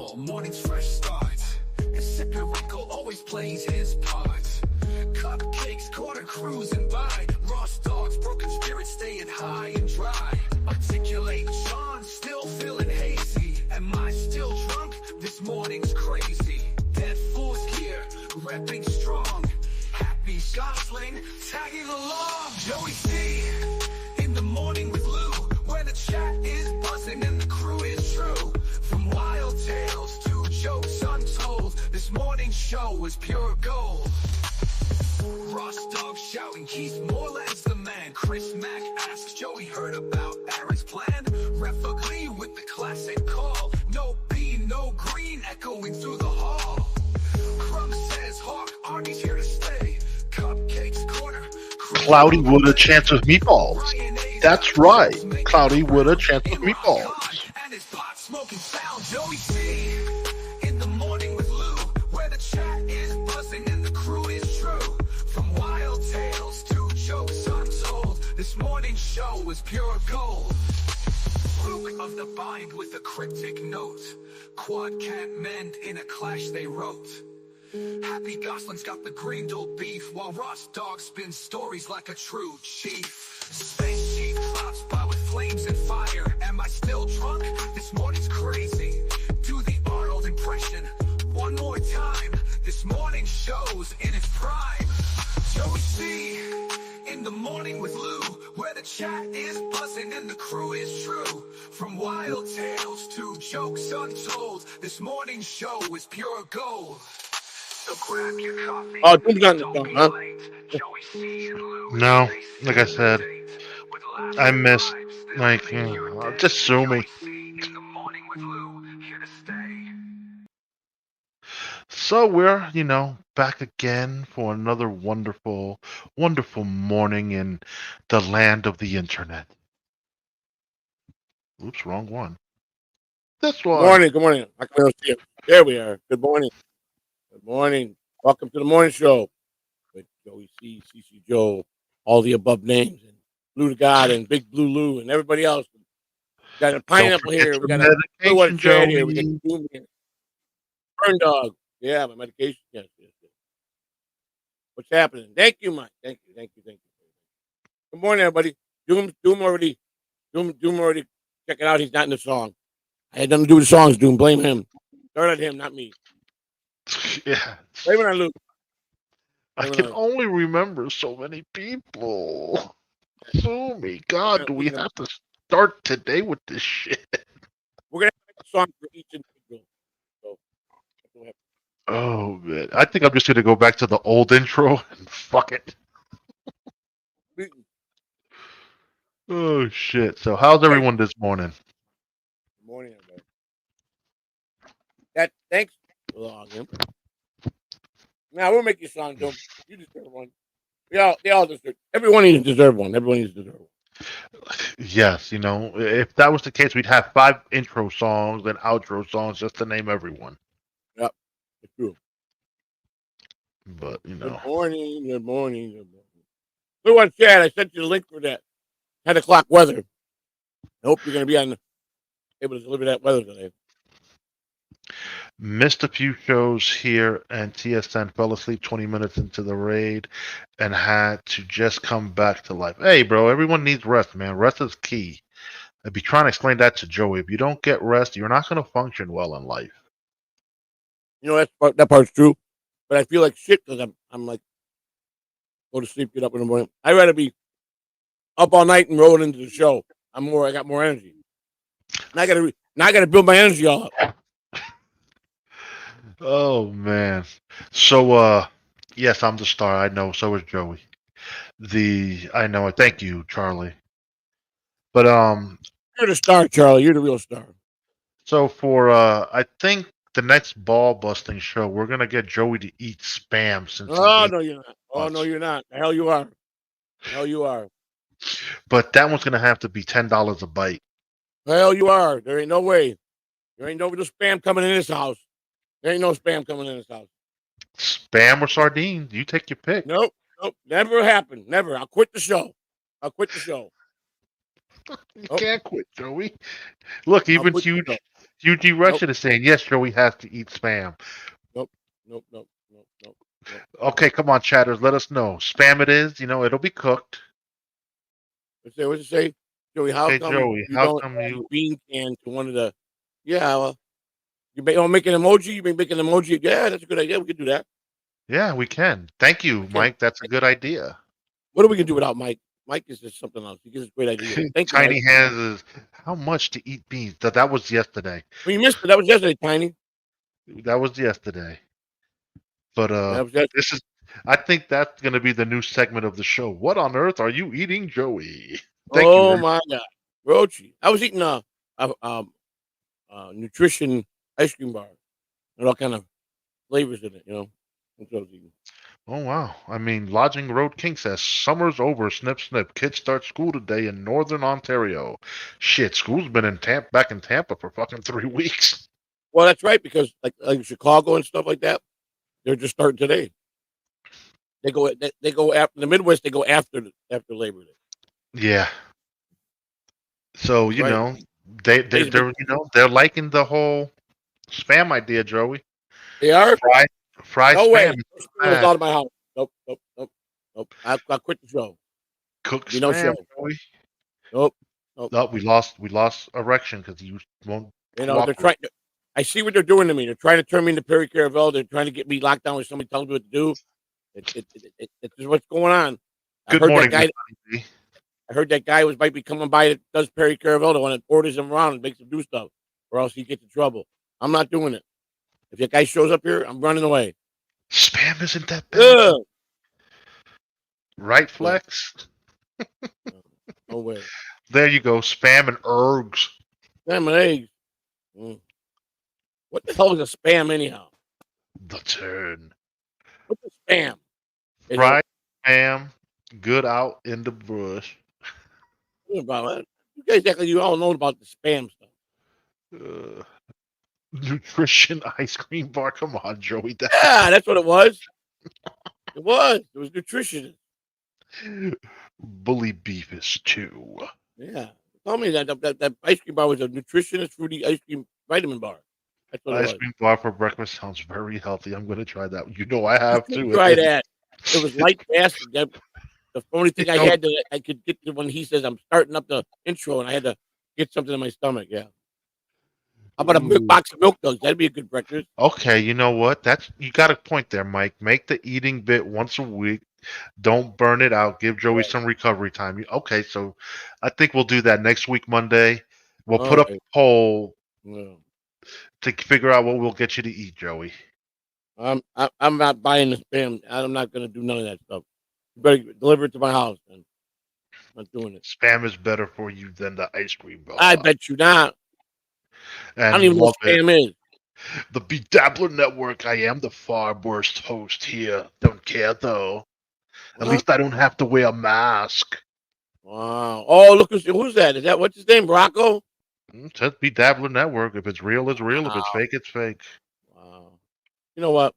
all, morning's fresh start. And sipping Rico always plays his part. Cupcakes, quarter cruising by. Ross dogs, broken spirits staying high and dry. Articulate Sean, still feeling hazy. Am I still drunk? This morning's crazy. Dead Fool's here, repping strong. Happy Gosling, tagging along. Joey C, in the morning with Lou, where the chat is buzzing and the crew is true. From wild tales to jokes untold, this morning's show is pure gold. Ross Dog shouting, Keith Moreland's the man. Chris Mack asks Joey heard about Aaron's plan. Ref Ugly with the classic call. No B, no green, echoing through the hall. Crumb says Hawk, Arnie's here to stay. Cupcakes corner. Cloudy with a chance of meatballs. That's right. Cloudy with a chance of meatballs. And his pot smoking sound, Joey C. In the morning with Lou, where the chat is buzzing and the crew is true. From wild tales to jokes untold, this morning's show is pure gold. Luke of the Bind with a cryptic note. Quad can't mend in a clash they wrote. Happy Gosling's got the Greenville beef, while Ross Dog spins stories like a true chief. Space Chief clouds by with flames and fire. Am I still drunk? This morning's crazy. Do the Arnold impression one more time. This morning show's in its prime. Joey C, in the morning with Lou, where the chat is buzzing and the crew is true. From wild tales to jokes untold, this morning's show is pure gold. So grab your coffee. Oh, Doom's not in the song, huh? Joey C and Lou. No, like I said, I miss, just sue me. In the morning with Lou, here to stay. So we're, back again for another wonderful, wonderful morning in the land of the internet. Oops, wrong one. This one. Good morning. I can see you. There we are. Good morning. Good morning. Welcome to the morning show with Joey C, CC Joe, all the above names, and Blue to God, and Big Blue Lou, and everybody else. We got a pineapple here. We got a blue one jet here. We got Doom here. Burn Dog. Yeah, my medication. Yes. What's happening? Thank you, Mike. Thank you. Good morning, everybody. Doom already check it out. He's not in the song. I had nothing to do with the songs, Doom. Blame him. Start at him, not me. Yeah. Blame it on Luke. I can only remember so many people. Sue me. God, do we have to start today with this shit? We're going to make a song for each individual. Oh, man. I think I'm just going to go back to the old intro and fuck it. Oh, shit. So how's everyone this morning? Good morning, everybody. Thanks. Now, we'll make you a song, Doom. You deserve one. They all deserve. Everyone needs to deserve one. Everyone needs to deserve one. Yes, if that was the case, we'd have 5 intro songs and outro songs just to name everyone. Yep, it's true. But, Good morning. Blue on chat, I sent you the link for that 10 o'clock weather. I hope you're going to be able to deliver that weather today. Missed a few shows here, and TSN fell asleep 20 minutes into the raid and had to just come back to life. Hey, bro, everyone needs rest, man. Rest is key. I'd be trying to explain that to Joey. If you don't get rest, you're not going to function well in life. That part's true, but I feel like shit because I'm like, go to sleep, get up in the morning. I'd rather be up all night and rolling into the show. I got more energy. And I got to build my energy all up. Oh, man. So, yes, I'm the star. I know. So is Joey. I know. Thank you, Charlie. But, you're the star, Charlie. You're the real star. So for, I think the next ball busting show, we're going to get Joey to eat Spam. No, you're not. Oh, no, you're not. The hell you are. But that one's going to have to be $10 a bite. The hell you are. There ain't no way. There ain't no spam coming in this house. There ain't no spam coming in this house. Spam or sardines? You take your pick. Nope. Never happened. Never. I'll quit the show. You can't quit, Joey. Look, even UG Russian is saying, yes, Joey has to eat spam. Nope. Nope. Okay, come on, chatters. Let us know. Spam it is. It'll be cooked. What's it say? Joey, how Hey, come Joey, you how don't come add a you... bean can to one of the? Yeah, well, make an emoji. You been making an emoji. Yeah, that's a good idea. We can do that. Yeah, we can. Thank you, Okay. Mike. That's a good idea. What are we gonna do without Mike? Mike is just something else. He gives us great ideas. Thank you, Mike. Tiny Hands is how much to eat beans? That was yesterday. Well, you missed it. That was yesterday, Tiny. That was yesterday. But That was yesterday. this is... I think that's going to be the new segment of the show. What on earth are you eating, Joey? Thank you. Oh my God, Rochi. I was eating nutrition ice cream bar and all kind of flavors in it. That's what I was eating. Oh wow. I mean, Lodging Road King says summer's over. Snip snip. Kids start school today in Northern Ontario. Shit, school's been back in Tampa for fucking 3 weeks. Well, that's right, because like Chicago and stuff like that, they're just starting today. They go after the Midwest. They go after Labor Day. Yeah. So Right. they're liking the whole spam idea, Joey. They are. Fry No spam. way. It's out of my house. Nope. I quit the show. Cook No spam, show. Joey. Nope. No, we lost erection because you won't. They're trying. I see what they're doing to me. They're trying to turn me into Perry Caravel. They're trying to get me locked down with somebody telling me what to do. It's what's going on. Good morning, I heard that guy might be coming by that does Perry Caravel, the one that orders him around and makes him do stuff, or else he gets in trouble. I'm not doing it. If that guy shows up here, I'm running away. Spam isn't that bad. Right, Flex? No way. There you go. Spam and ergs. Spam and eggs. What the hell is a spam anyhow? The turn. What's a spam? Fried spam, good out in the bush. About it. You guys act like you all know about the spam stuff. Nutrition ice cream bar. Come on, Joey. Yeah, that's what it was. It was nutrition. Bully beef is too. Yeah. Tell me that ice cream bar was a nutritionist fruity ice cream vitamin bar. That's what ice cream bar for breakfast sounds very healthy. I'm going to try that. I have to. Try that. It was light fast. The only thing I could get to when he says I'm starting up the intro, and I had to get something in my stomach. Yeah. How about a big box of milk duds? That'd be a good breakfast. Okay, you know what? You got a point there, Mike. Make the eating bit once a week. Don't burn it out. Give Joey some recovery time. Okay, so I think we'll do that next week, Monday. We'll put up a poll to figure out what we'll get you to eat, Joey. I'm not buying the spam. I'm not going to do none of that stuff. You better deliver it to my house. I'm not doing it. Spam is better for you than the ice cream bar. I bet you not. And I don't even know what spam is. The Bedabbler Network. I am the far worst host here. Don't care though. At least I don't have to wear a mask. Wow. Oh, look, who's that? Is that what's his name? Rocco? It says Bedabbler Network. If it's real, it's real. If it's fake, it's fake. Wow. You know what?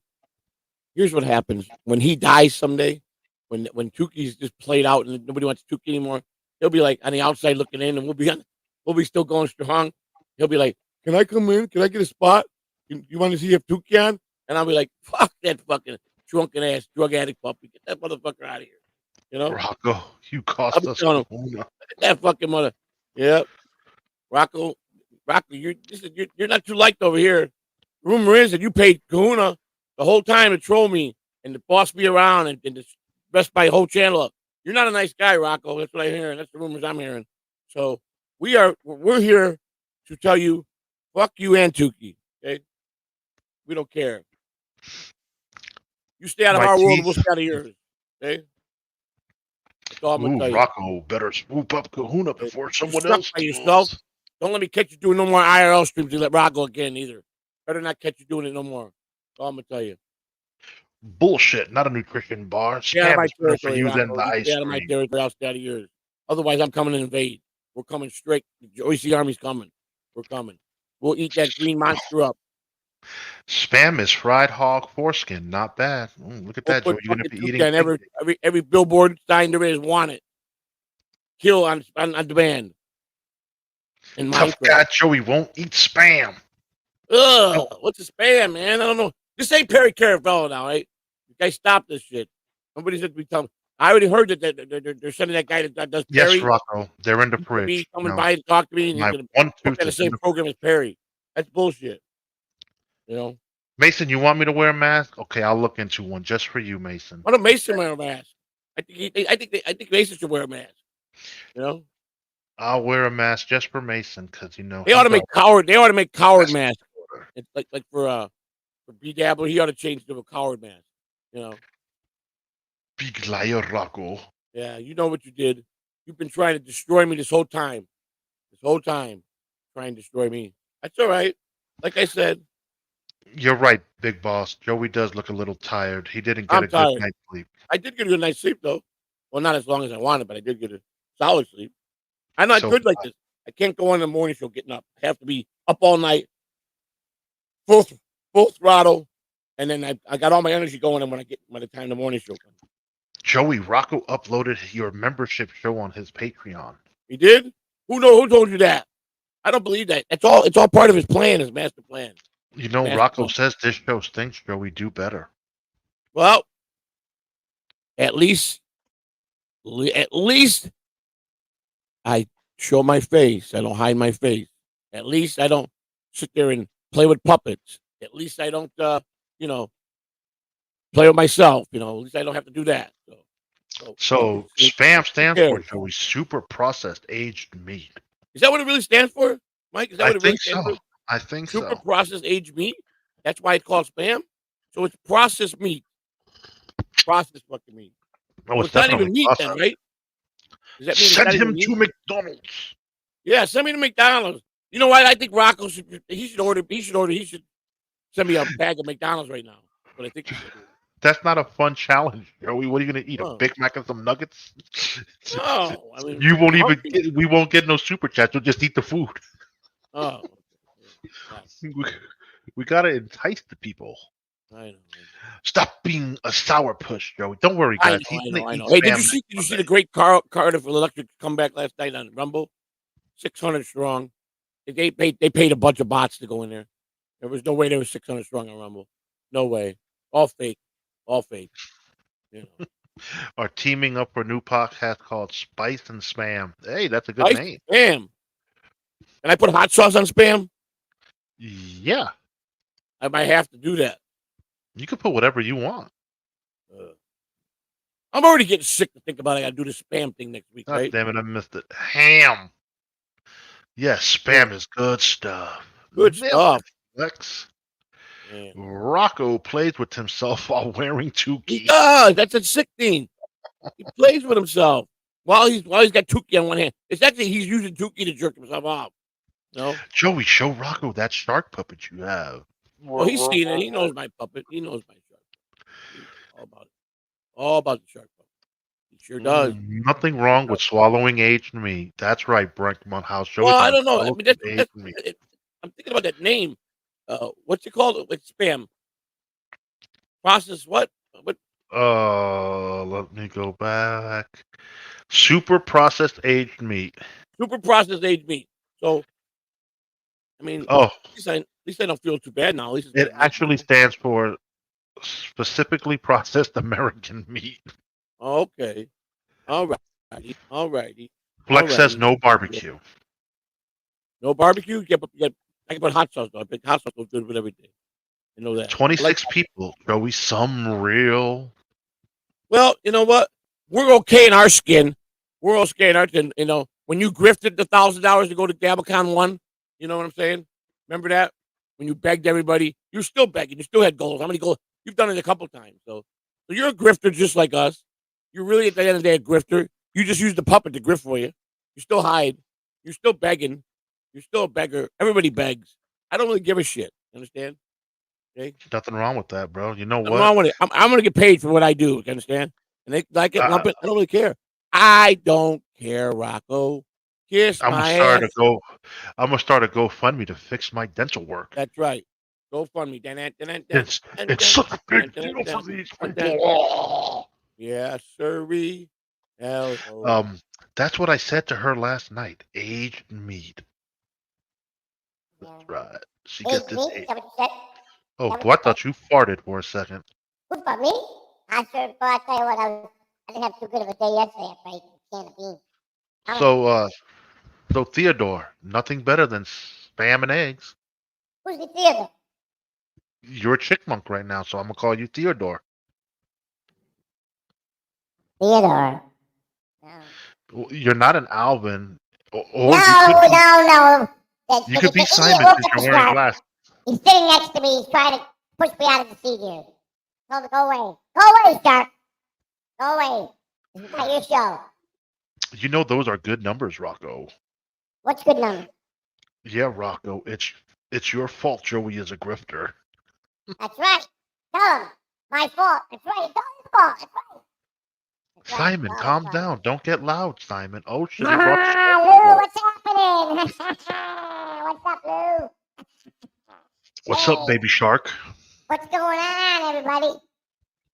Here's what happens when he dies someday. When Tuki's just played out and nobody wants Tuki anymore, he'll be like on the outside looking in, and we'll be still going strong. He'll be like, "Can I come in? Can I get a spot? You want to see if Tuki on?" And I'll be like, "Fuck that fucking drunken ass drug addict puppy! Get that motherfucker out of here!" You know, Rocco, you cost us. That fucking mother. Yep, Rocco, you're not too liked over here. Rumor is that you paid Kahuna the whole time to troll me and to boss me around and to mess my whole channel up. You're not a nice guy, Rocco. That's what I'm hearing. That's the rumors I'm hearing. So we're here to tell you, fuck you and Tuki. Okay, we don't care. You stay out of our world, we'll stay out of yours. Okay. That's all I'm gonna tell you. Rocco, better swoop up Kahuna before someone else by yourself. Don't let me catch you doing no more IRL streams. You let Rocco again either. Better not catch you doing it no more. That's all I'm gonna tell you. Bullshit, not a nutrition bar. Stay out of my territory, for you than the ice stay out of my territory. I'll stay out of yours. Otherwise, I'm coming to invade. We're coming straight. The OC Army's coming. We're coming. We'll eat that green monster up. Spam is fried hog foreskin. Not bad. Look at that, Joe. You're going to be eating. Every billboard sign there is want it. Kill on demand. Tough guy Joey won't eat spam. Ugh, what's a spam, man? I don't know. This ain't Perry Caravello now, right? You guys stop this shit. Nobody's going to be telling. I already heard that they're sending that guy that does Yes, Perry. Rocco. They're in the He's going to be fridge. coming No, by to talk to me, and he's my going to one work tooth on the is in same the program as Perry. That's bullshit. You know? Mason, you want me to wear a mask? Okay, I'll look into one just for you, Mason. Why don't Mason wear a mask? I think Mason should wear a mask. You know? I'll wear a mask just for Mason because They ought to make coward. They ought to make coward That's masks. It's like for B Dabble, he ought to change to a coward mask. You know? big liar, Rocco. Yeah, you know what you did. You've been trying to destroy me this whole time. This whole time, trying to destroy me. That's all right. Like I said, You're right, Big Boss. Joey does look a little tired. He didn't get I'm a good tired. night's sleep. I did get a good night's sleep though. Well, not as long as I wanted, but I did get a solid sleep. I'm not So good like this. I can't go on the morning show getting up. I have to be up all night, full throttle, and then I got all my energy going. And by the time the morning show comes, Joey, Rocco uploaded your membership show on his Patreon. he did. Who told you that? I don't believe that. It's all part of his plan, his master plan. You know, Master Rocco plan. says this show stinks, Joey. Do better. Well, at least I show my face. I don't hide my face. At least I don't sit there and play with puppets. At least I don't, play with myself. At least I don't have to do that. So spam stands for Joey, super processed aged meat. Is that what it really stands for, Mike? Is that what it really stands for? I think Super so. processed aged meat. That's why it's called spam. So it's processed meat. Processed fucking meat. No, Well, it's not even meat then, right? Does that mean Send it's not him even to meat? McDonald's. Yeah, send me to McDonald's. You know what? I think Rocco should send me a bag of McDonald's right now. But I think he should do. That's not a fun challenge, Joey. What are you gonna eat? Oh. A Big Mac and some nuggets? No, I mean You won't even hungry. we won't get no super chats. We'll just eat the food. Oh, We gotta entice the people. I know. Stop being a sourpuss, Joey. Don't worry, I guys. know. Hey, did you see the great Cardiff Electric comeback last night on Rumble? 600 strong. They paid a bunch of bots to go in there. There was no way there was 600 strong on Rumble. No way. All fake. All fake. Are teaming up for a new podcast called Spice and Spam. Hey, that's a good name. Spam. Can I put hot sauce on spam? Yeah. I might have to do that. You can put whatever you want. I'm already getting sick to think about it. I got to do the spam thing next week, God right? damn it, I missed it. Ham. Yes, spam is good stuff. Good stuff. Flex. Yeah. Rocco plays with himself while wearing Tukey. He does. That's a sick thing. He plays with himself while he's got Tukey on one hand. It's actually he's using Tukey to jerk himself off. No, Joey, show Rocco that shark puppet you have. well, he's seen it. He knows my puppet. He knows my shark puppet. All about it. All about the shark puppet. He sure does. Nothing wrong with swallowing aged meat. That's right, Brent House. Well, I don't know. I mean, I'm thinking about that name. What's it called? Like spam. Process what? What? Let me go back. Super processed aged meat. Super processed aged meat. So, I mean, Oh, at least I don't feel too bad now. At least it actually stands for specifically processed American meat. Okay. All righty. Flex says no barbecue. No barbecue? I can put hot sauce on. Hot sauce goes good with everything. You know that. 26 people. Joey, some real. Well, you know what? We're okay in our skin. We're okay in our skin. When you grifted the $1,000 to go to DabbleCon 1, you know what I'm saying? Remember that? When you begged everybody, you're still begging. You still had goals. How many goals? You've done it a couple times. So you're a grifter just like us. You're really, at the end of the day, a grifter. You just use the puppet to grift for you. You still hide. You're still begging. You're still a beggar. Everybody begs. I don't really give a shit. Understand? Okay? Nothing wrong with that, bro. You know what? Nothing wrong with it. I'm going to get paid for what I do. You understand? And they like it, lump it. I don't really care. I don't care, Rocco. Kiss my ass. I'm gonna start a GoFundMe to fix my dental work. That's right. GoFundMe. It's such a big deal for these people. Yes, sirree. That's what I said to her last night. Aged meat. That's right. She Hey, gets it's this me. Is eight. that what you said? Oh, That boy, what I you said? thought you farted for a second. Who's about me? I sure, boy, I tell you what, I didn't have too good of a day yesterday after I ate a can of beans. I'm a, So, so Theodore, nothing better than spam and eggs. who's the theater? You're a chickmunk right now, so I'm gonna call you Theodore. Theodore. No, You're not an Alvin, or no. you Because could it's be an idiot Simon woke since up you're the wearing shark. glasses. He's sitting next to me. He's trying to push me out of the seat here. Told him to go away. Go away, shark. Go away. This is not your show. You know those are good numbers, Rocco. What's good number? Yeah, Rocco, it's your fault Joey is a grifter. That's right. Tell him. My fault. That's right. It's all his fault. That's right. That's right. It's Simon, all his calm fault. down. Don't get loud, Simon. Oh shit, he brought the Lou, smoke. what's happening? What's up, Lou? What's up, Hey, baby shark? what's going on, everybody?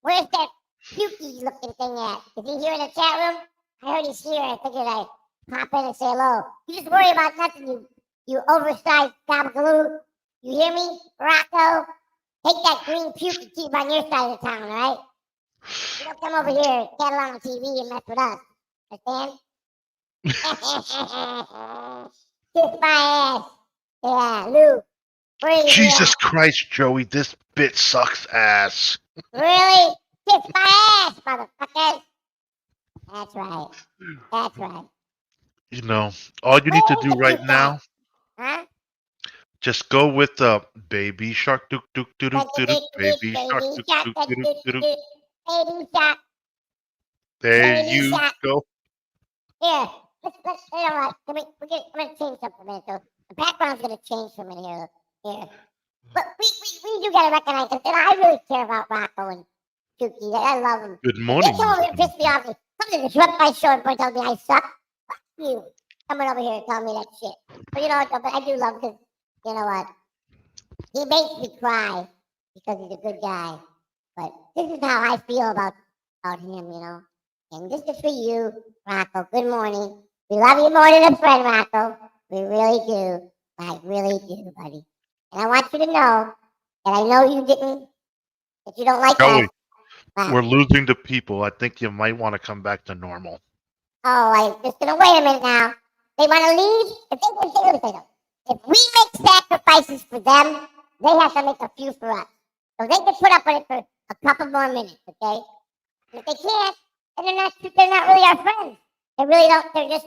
Where's that pukey looking thing at? Is he here in the chat room? I heard he's here. I figured I'd pop in and say hello. You just worry about nothing, you oversized gabagaloo. You hear me, Rocco? Take that green puke and keep on your side of the town, all right? You don't come over here, cattle on the TV and mess with us. Understand? Kiss my ass. Yeah, Lou. Where are you Jesus at? Christ, Joey, this bit sucks ass. Really? Kiss my ass, motherfuckers. That's right. That's right. You know, all you need to Where is do the right puke at? now, Huh? just go with the baby shark dook dook dook Baby dook dook baby shark dook shark, dook dook dook. baby shark, There baby you shark. go. Here, you know what? I'm gonna change something for a minute. So the background's gonna change for a minute here. Here. But we do gotta recognize that I really care about Rocco and Chucky. I love them. Good If they morning. come over here and piss me off, come to disrupt my show and tell me I suck. Fuck you. Coming over here and telling me that shit. But you know what, though? But I do love him because, you know what? He makes me cry because he's a good guy. But this is how I feel about him, you know. And this is for you, Rocco. Good morning. We love you more than a friend, Rocco. We really do. I really do, buddy. And I want you to know that I know you didn't, that you don't like us. Joey, But, we're losing the people. I think you might want to come back to normal. oh, I'm just going to wait a minute now. They want to leave? If we make sacrifices for them, they have to make a few for us. So they can put up with it for a couple more minutes, okay? And if they can't, then they're not really our friends. They really don't, they're just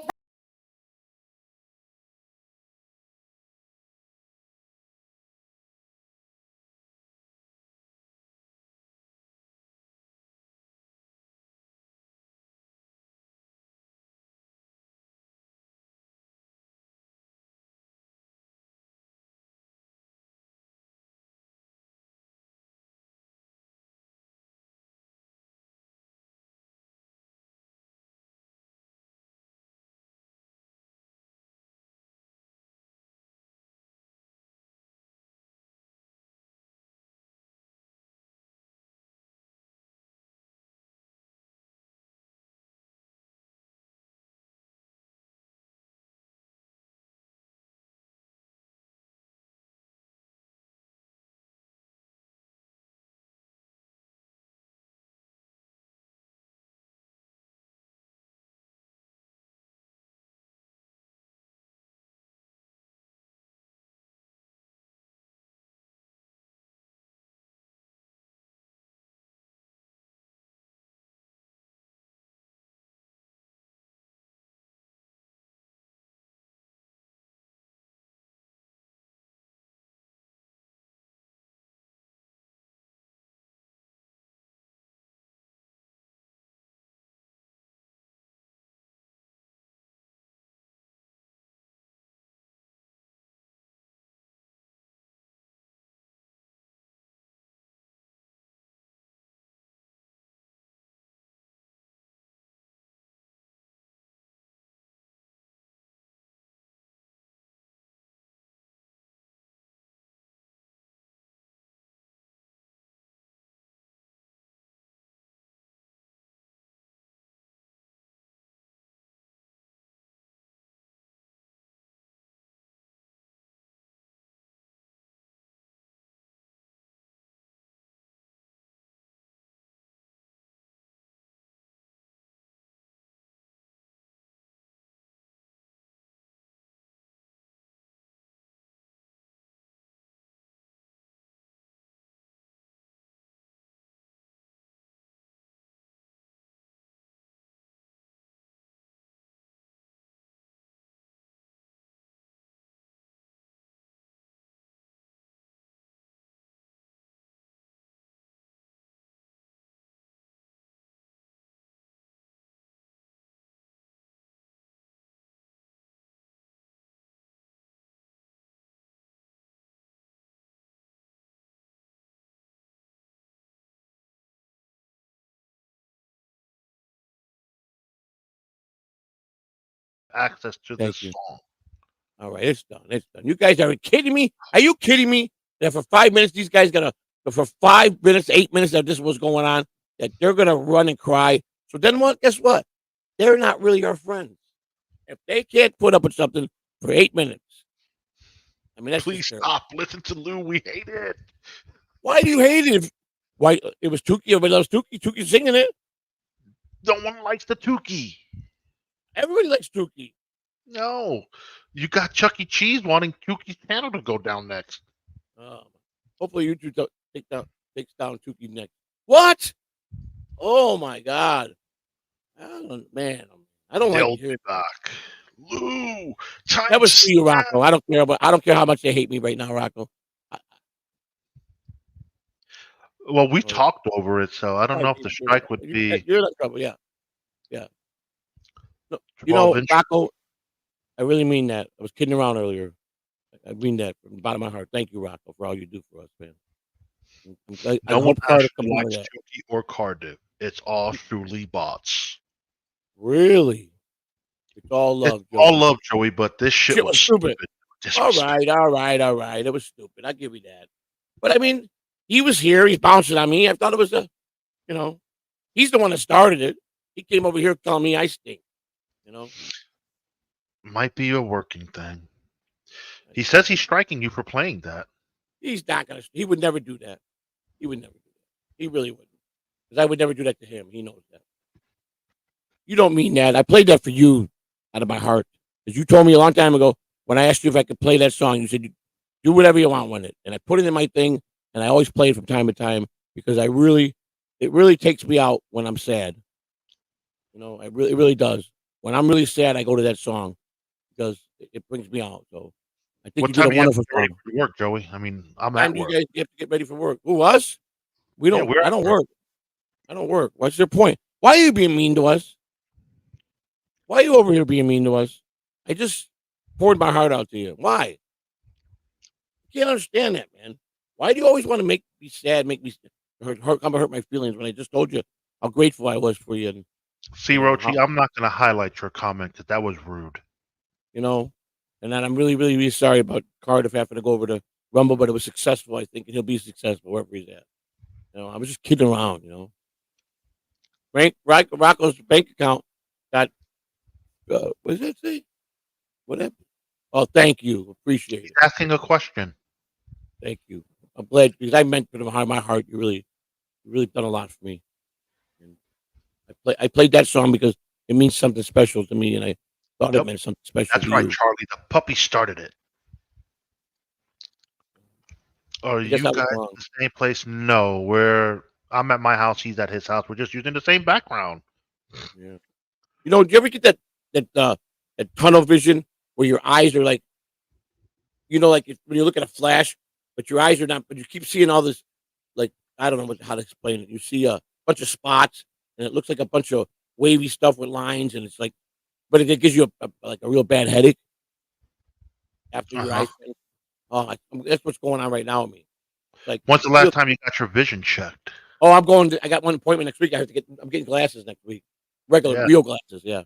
access to Thank this you. song. All right, it's done. It's done. You guys are kidding me? Are you kidding me? That for 5 minutes, these guys gonna for 5 minutes, 8 minutes that this was going on, that they're gonna run and cry. So then what? Guess what? They're not really our friends. If they can't put up with something for 8 minutes, I mean that's Please just terrible. stop. Listen to Lou. We hate it. Why do you hate it? Why it was Tukey? Everybody loves Tukey. Tukey singing it. No one likes the Tukey. Everybody likes Tukey. No. You got Chuck E. Cheese wanting Tukey's channel to go down next. Hopefully YouTube takes down Tukey next. What? Oh my God! I don't They'll like to hear be back. Lou, time that was to for you, snap. Rocco. I don't care how much they hate me right now, Rocco. Well, we Oh, talked over it, so I don't know if the strike would be You're in trouble. Yeah. No, 12 inch. Rocco, I really mean that. I was kidding around earlier. I mean that from the bottom of my heart. Thank you, Rocco, for all you do for us, man. I No one hope Carter actually comes out of likes that. Tukey or Cardiff. It's all truly bots. Really? It's all love, It's all Joey. love, Joey, but this shit was stupid. All right. It was stupid. I give you that. But I mean, he was here. He's bouncing on me. I thought it was he's the one that started it. He came over here telling me I stink. Might be a working thing. He says he's striking you for playing that. He's not gonna. He would never do that. He would never do that. He really wouldn't. Because I would never do that to him. He knows that. You don't mean that. I played that for you out of my heart. Because you told me a long time ago when I asked you if I could play that song, you said, do whatever you want with it. And I put it in my thing, and I always play it from time to time because it really takes me out when I'm sad. It really does. When I'm really sad, I go to that song because it brings me out. So I think What you did time a do you have to wonderful get ready song. for work, Joey? I mean, I'm Time at do you work. guys have to get ready for work? Who, us? We don't. we're I at don't work. I don't work. What's your point? Why are you being mean to us? Why are you over here being mean to us? I just poured my heart out to you. Why? I can't understand that, man. Why do you always want to make me sad, make me hurt my feelings when I just told you how grateful I was for you? And, See, Rochi, I'm not going to highlight your comment because that was rude. And then I'm really, really, really sorry about Cardiff having to go over to Rumble, but it was successful, I think, and he'll be successful wherever he's at. I was just kidding around, Rocco's bank account got, what does that say? What happened? Oh, thank you. Appreciate it. Asking a question. Thank you. I'm glad because I meant from my heart. You really done a lot for me. And I played that song because it means something special to me, and I thought it meant something special That's to right, you. Charlie. The puppy started it. Are you guys at the same place? No, I'm at my house. He's at his house. We're just using the same background. Yeah. Do you ever get that tunnel vision where your eyes are like, like when you look at a flash, but your eyes are not, but you keep seeing all this, like, I don't know how to explain it. You see a bunch of spots, and it looks like a bunch of wavy stuff with lines, and it's like, but it gives you a real bad headache after your eyes. Oh, that's what's going on right now with me. Like, when's the last time you got your vision checked? Oh, I got one appointment next week. I'm getting glasses next week. Real glasses, yeah.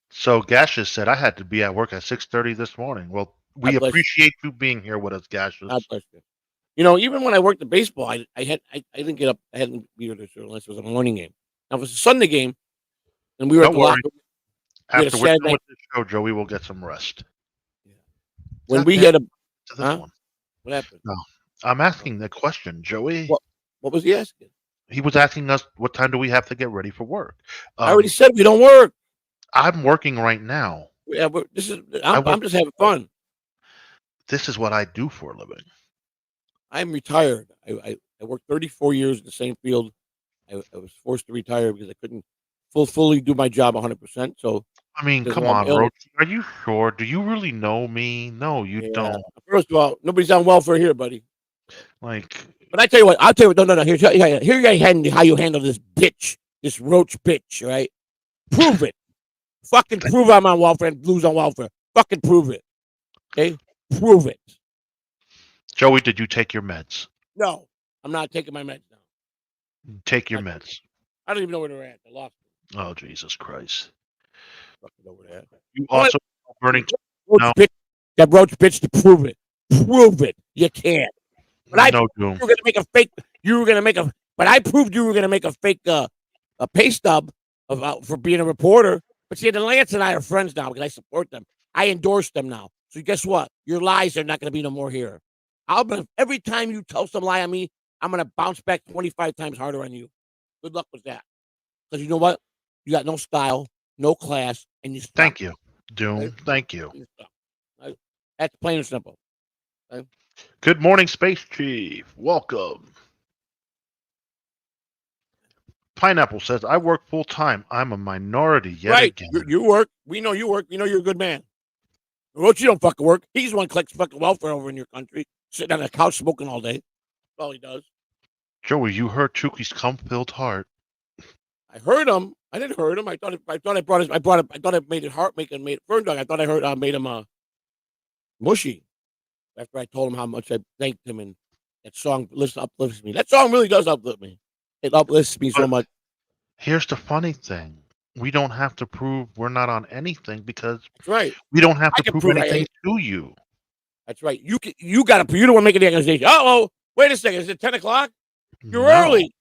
So Gaseous said I had to be at work at 6:30 this morning. Well, we appreciate you being here with us, Gaseous. God bless you. Even when I worked at baseball, I didn't get up. I hadn't be here this early unless it was a morning game. Now, if it was a Sunday game, and we were at the locker room. After we're done with the show, Joey will get some rest. Yeah. When we had what happened? No, I'm asking the question, Joey. What was he asking? He was asking us what time do we have to get ready for work. I already said we don't work. I'm working right now. Yeah, I'm just having fun. This is what I do for a living. I'm retired. I worked 34 years in the same field. I was forced to retire because I couldn't fully do my job 100%. So I mean, come on, Roach. Are you sure? Do you really know me? No, you don't. First of all, nobody's on welfare here, buddy. But I tell you what. No. Here how you handle this bitch, this Roach bitch, right? Prove it. Fucking prove I'm on welfare and Blue's on welfare. Fucking prove it. Okay? Prove it. Joey, did you take your meds? No, I'm not taking my meds now. Take your meds. I don't even know where they're at. I lost them. Oh, Jesus Christ. Fucking over there. You What? also burning. Roach No. bitch, that roach bitch to prove it. Prove it. You can't. But I No, proved Doom. you were gonna make a fake. You were gonna make a. But I proved you were gonna make a fake a pay stub for being a reporter. But see, the Lance and I are friends now because I support them. I endorse them now. So guess what? Your lies are not gonna be no more here. Every time you tell some lie on me, I'm gonna bounce back 25 times harder on you. Good luck with that. Because you know what? You got no style, no class, and you suck. Thank you, Doom. Right? Thank you. You suck. Right? That's plain and simple. Good morning, Space Chief. Welcome. Pineapple says, I work full time. I'm a minority yet Right. again. You work. We know you work. We know you're a good man. Roach, you don't fucking work. He's the one collects fucking welfare over in your country, sitting on the couch smoking all day. That's all he does. Joey, you heard Chuki's cum-filled heart. I heard him. I didn't heard him. I thought I made it heart making made it burn dog. I thought I made him mushy. After I told him how much I thanked him, and that song uplifts me. That song really does uplift me. It uplifts me so But- much. Here's the funny thing. We don't have to prove we're not on anything because That's right. we don't have I to can prove prove I anything ain't. to you. That's right. You got to. You don't want to make the accusation. Oh, wait a second. Is it 10 o'clock? You're No. early.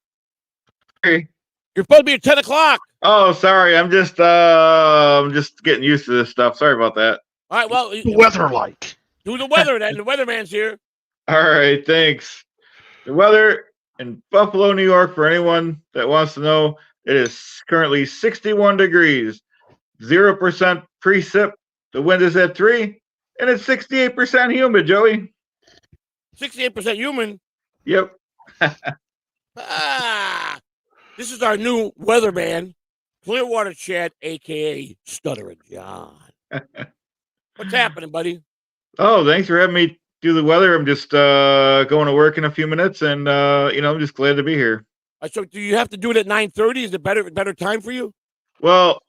Hey. You're supposed to be at 10 o'clock. Oh, sorry. I'm just getting used to this stuff. Sorry about that. All right. Well, What's the weather like? do the weather then. The weatherman's here. All right, thanks. The weather in Buffalo, New York, for anyone that wants to know, it is currently 61 degrees, 0% precip. The wind is at 3, and it's 68% humid, Joey. 68% human. Yep. This is our new weatherman, Clearwater Chad, a.k.a. Stuttering John. What's happening, buddy? Oh, thanks for having me do the weather. I'm just going to work in a few minutes, and I'm just glad to be here. So do you have to do it at 9:30? Is it better time for you? Well,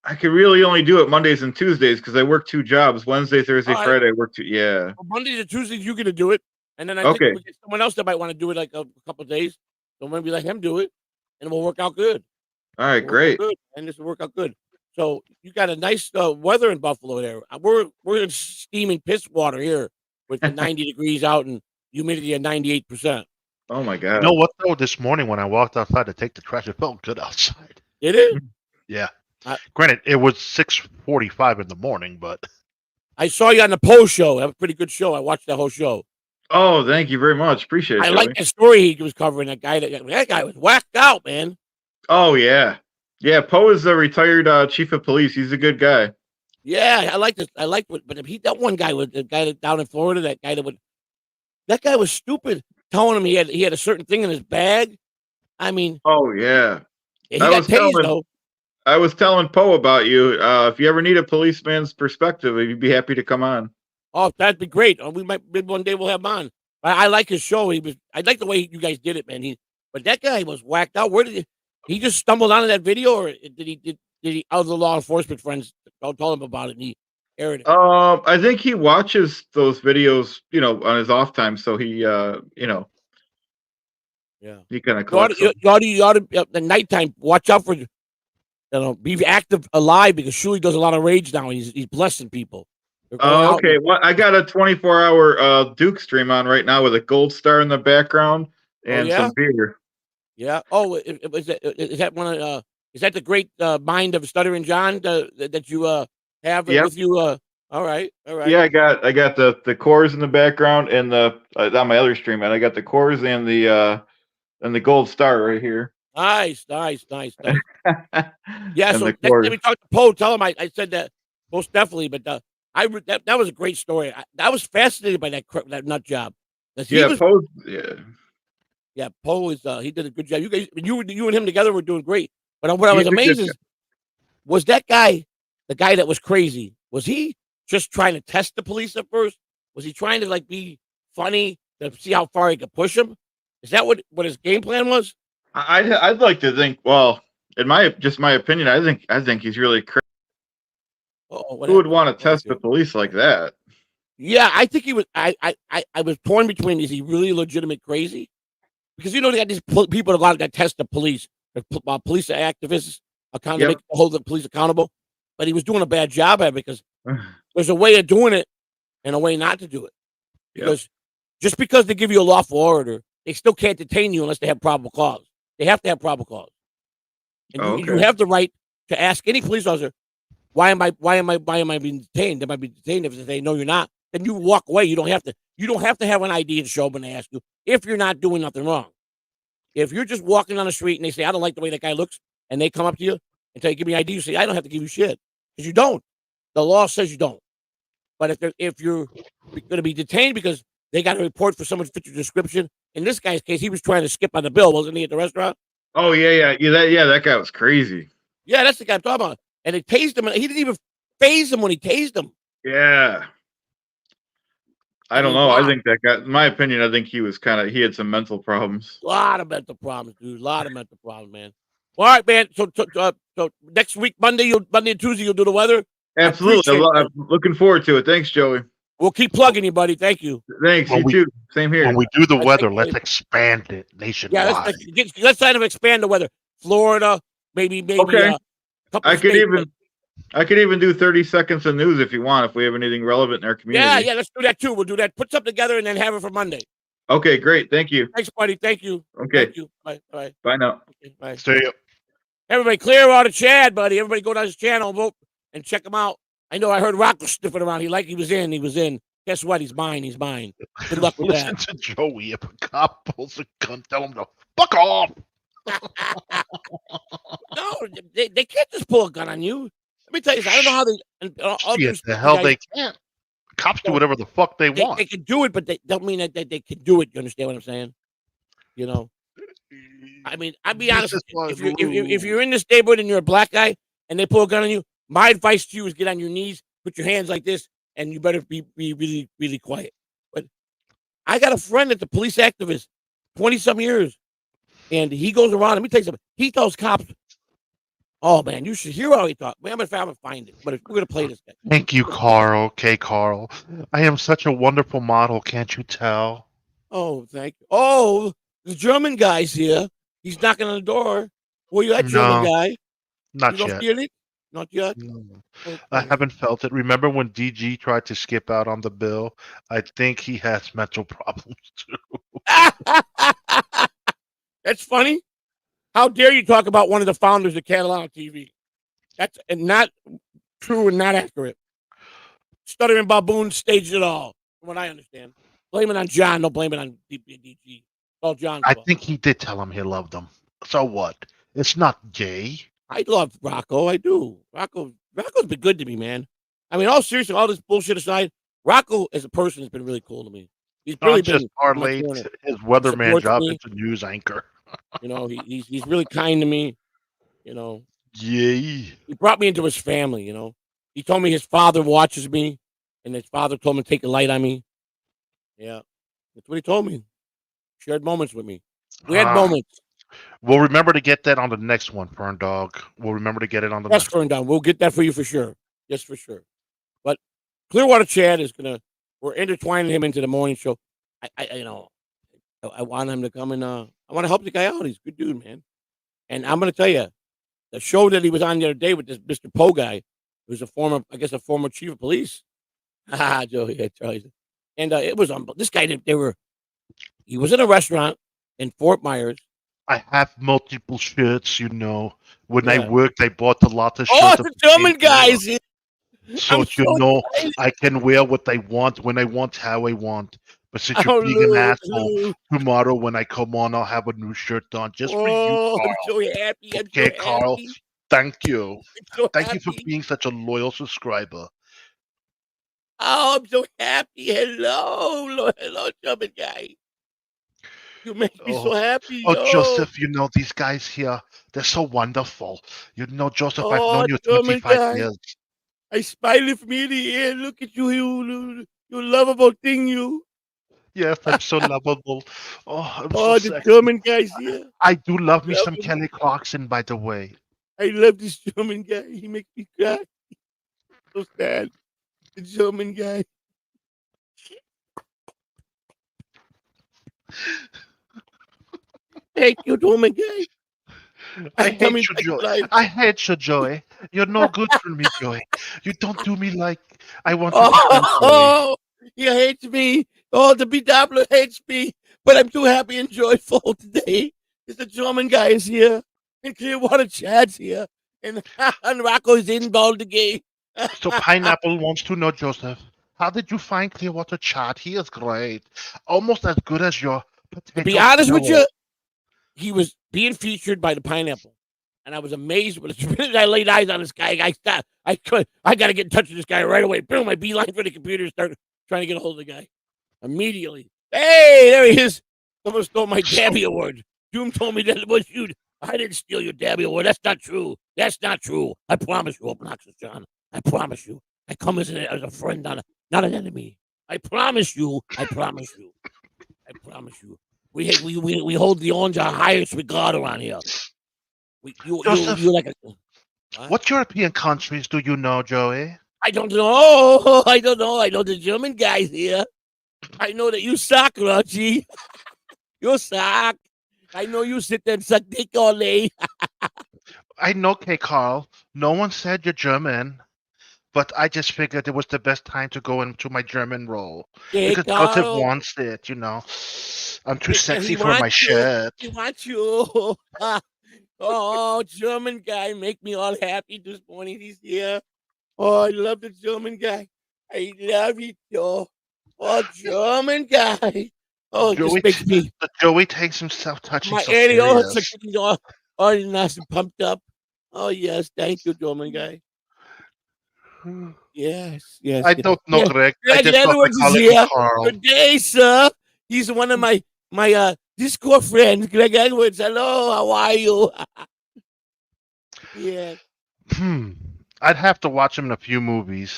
I could really only do it Mondays and Tuesdays because I work 2 jobs. Wednesday, Thursday, All right. Friday, I work 2. Yeah. Well, Mondays and Tuesdays, you're going to do it. And then I think Okay. we'll get someone else that might want to do it like a couple of days. So maybe let him do it, and we'll work out good. All right, We'll work out great. good, and this will work out good. So you got a nice weather in Buffalo there. We're in steaming piss water here with the 90 degrees out and humidity at 98%. Oh my You God. know what, though? This morning when I walked outside to take the trash, it felt good outside. It is. Yeah. I- Granted, it was 6:45 in the morning, but I saw you on the Poe show. That was a pretty good show. I watched that whole show. Oh, thank you very much. Appreciate it. I Joey. like the story he was covering. That guy was whacked out, man. Oh yeah, yeah. Poe is a retired chief of police. He's a good guy. Yeah, I like this. I like what, but that one guy was the guy down in Florida. That guy was stupid, telling him he had a certain thing in his bag. I mean, Oh yeah. he I got was tased telling- though. I was telling Poe about you. If you ever need a policeman's perspective, he'd be happy to come on. Oh, that'd be great. Maybe one day we'll have him on. I like his show. I like the way you guys did it, man. But that guy was whacked out. Where did he just stumbled onto that video, or did he other law enforcement friends told him about it and he aired it? I think he watches those videos, on his off time. So he, Yeah. he kind of You ought collects. to, you ought to at nighttime watch out for, be active alive because Shuli does a lot of rage now. He's blessing people. They're going Oh, out okay. Well, I got a 24-hour Duke stream on right now with a gold star in the background and yeah? some beer. Yeah. Oh, is that one of is that the great mind of Stuttering John that you have Yep. with you? All right. Yeah, I got the cores in the background and the on my other stream, and I got the cores and the gold star right here. Nice. Yeah. And So the next cores. time we talk to Poe, tell him I said that most definitely. But that was a great story. I was fascinated by that nut job. 'Cause he Yeah, was, Poe. Yeah. yeah, Poe is he did a good job. You guys, you and him together were doing great. But what I was He's a good amazed was that guy, the guy that was crazy. Was he just trying to test the police at first? Was he trying to be funny to see how far he could push him? Is that what his game plan was? I'd like to think. Well, in my opinion, I think he's really crazy. Oh, Who would want to test the police like that? Yeah, I think he was. I was torn between, is he really legitimate crazy? Because they got these people a lot that test the police, police activists, hold the police accountable. But he was doing a bad job at it because there's a way of doing it and a way not to do it. Because just because they give you a lawful order, they still can't detain you unless they have probable cause. They have to have probable cause. And you have the right to ask any police officer, why am I being detained? Am I being detained? If they say no, you're not, then you walk away. You don't have to have an ID to show up when they ask you if you're not doing nothing wrong. If you're just walking on the street and they say, I don't like the way that guy looks, and they come up to you and tell you, give me ID, you say, I don't have to give you shit. Because you don't. The law says you don't. But if you're going to be detained because they got a report for someone to fit your description, in this guy's case, he was trying to skip on the bill, wasn't he, at the restaurant? Oh, yeah. That guy was crazy. Yeah, that's the guy I'm talking about. And it tased him. And he didn't even phase him when he tased him. Yeah. I don't know. Wow. I think that guy, in my opinion, I think he had some mental problems. A lot of mental problems, dude. A lot of mental problems, man. All right, man. So next week, Monday and Tuesday, you'll do the weather? Absolutely. I'm looking forward to it. Thanks, Joey. We'll keep plugging you, buddy. Thank you. Thanks. You too. Same here. When we do the weather, let's expand it nationwide. Yeah, let's kind of expand the weather. Florida, maybe. Okay. I could even do 30 seconds of news if you want, if we have anything relevant in our community. Yeah, let's do that too. We'll do that. Put something together and then have it for Monday. Okay, great. Thank you. Thanks, buddy. Thank you. Okay. Thank you. Bye. Bye now. Okay, bye. See you. Everybody clear out of Chad, buddy. Everybody go down his channel, vote, and check him out. I know I heard Rocco sniffing around. He was in. Guess what? He's mine. Good luck with Listen to Joey. If a cop pulls a gun, tell him to fuck off. No, they can't just pull a gun on you. Let me tell you, I don't know how they. The hell they can't. Cops do whatever the fuck they want. They can do it, but they don't mean that they can do it. You understand what I'm saying? You know. I mean, I'll be honest. If you're in this neighborhood and you're a black guy and they pull a gun on you, my advice to you is get on your knees, put your hands like this, and you better be really, really quiet. But I got a friend that's a police activist, 20-some years, and he goes around. Let me tell you something. He tells cops, "Oh man, you should hear how he talks." I'm gonna find it, but we're gonna play this guy. Thank you, Carl. Okay, Carl. I am such a wonderful model. Can't you tell? Oh, thank you. Oh, the German guy's here. He's knocking on the door. Were you that German guy? Not yet. Feel it? Not yet. No. Okay. I haven't felt it. Remember when DG tried to skip out on the bill? I think he has mental problems too. That's funny. How dare you talk about one of the founders of Catalana TV? That's not true and not accurate. Stuttering Baboon staged it all, from what I understand. Blame it on John. Don't blame it on DG. It's all John's fault. I think he did tell him he loved him. So what? It's not gay. I love Rocco. I do. Rocco's been good to me, man. I mean, all seriously, all this bullshit aside, Rocco as a person has been really cool to me. He's really just parlayed his weatherman job into news anchor. You know, he's really kind to me. You know. Yay. He brought me into his family. You know. He told me his father watches me, and his father told him to take a light on me. Yeah, that's what he told me. Shared moments with me. We had moments. We'll remember to get that on the next one, Fern Dog. We'll remember to get it on the next one. We'll get that for you for sure. Yes, for sure. But Clearwater Chad is we're intertwining him into the morning show. I want him to come and I want to help the guy out. He's a good dude, man. And I'm going to tell you, the show that he was on the other day with this Mr. Poe guy, who's a former chief of police. Joey, Charlie. And it was this guy. He was in a restaurant in Fort Myers. I have multiple shirts, you know. When I worked, I bought a lot of shirts. Oh, the German guys. So excited. I can wear what I want, when I want, how I want. But since you're being an asshole, tomorrow when I come on, I'll have a new shirt on just for you, Carl. I'm so happy. Okay, Carl. Thank you. Thank you for being such a loyal subscriber. Oh, I'm so happy. Hello, German guy. You make me so happy. Oh, Joseph, you know, these guys here, they're so wonderful. You know, Joseph, I've known you 25 years. I smile from ear to ear. Look at you, you lovable thing, you. Yes, I'm so lovable. Oh, I'm so the sexy. German guys here. I do love me some Kelly Clarkson, by the way. I love this German guy. He makes me cry. So sad. The German guy. Thank you, German guy. I I'm coming hate you, back to Joey. life. I hate you, Joey. You're no good for me, Joey. You don't do me like I want you to do, Joey. Oh, he hates me. Oh, the BW hates me. But I'm too happy and joyful today. Because the German guy is here. And Clearwater Chad's here. And, and Rocco's involved again. So Pineapple wants to know, Joseph, how did you find Clearwater Chad? He is great. Almost as good as your potato. To be honest with Phil. you, he was being featured by the Pineapple. And I was amazed when the minute I laid eyes on this guy, I stopped. I got to get in touch with this guy right away. Boom, I beeline for the computer, started trying to get a hold of the guy. Immediately. Hey, there he is. Someone stole my Dabby Award. Doom told me that it was you. I didn't steal your Dabby Award. That's not true. That's not true. I promise you, Obnoxious John. I promise you. I come as a friend, not an enemy. I promise you. I promise you. I promise you. We hold the orange our highest regard around here. Joseph, You like a what European countries do you know, Joey? I don't know. I don't know. I know the German guys here. I know that you suck, Roger. You suck. I know you sit there and suck dick all day. I know, K. Carl. No one said you're German, but I just figured it was the best time to go into my German role. Hey, Because Joseph Carl. wants it, you know. I'm too Yeah, sexy he for my wants you. shirt. He wants you. Oh, German guy, make me all happy this morning. He's here. Oh, I love the German guy. I love it, Joe. Oh, German guy. Oh, it Joey, just makes me Joey takes himself touching my so areolas serious. are getting all nice and pumped up. Oh yes, thank you, German guy. Yes, yes. I yes. don't know, Yeah, Greg. I Greg just thought Edwards they is call it here. Carl. Good day, sir. He's one of my Discord friends, Greg Edwards. Hello, how are you? Yeah. I'd have to watch him in a few movies,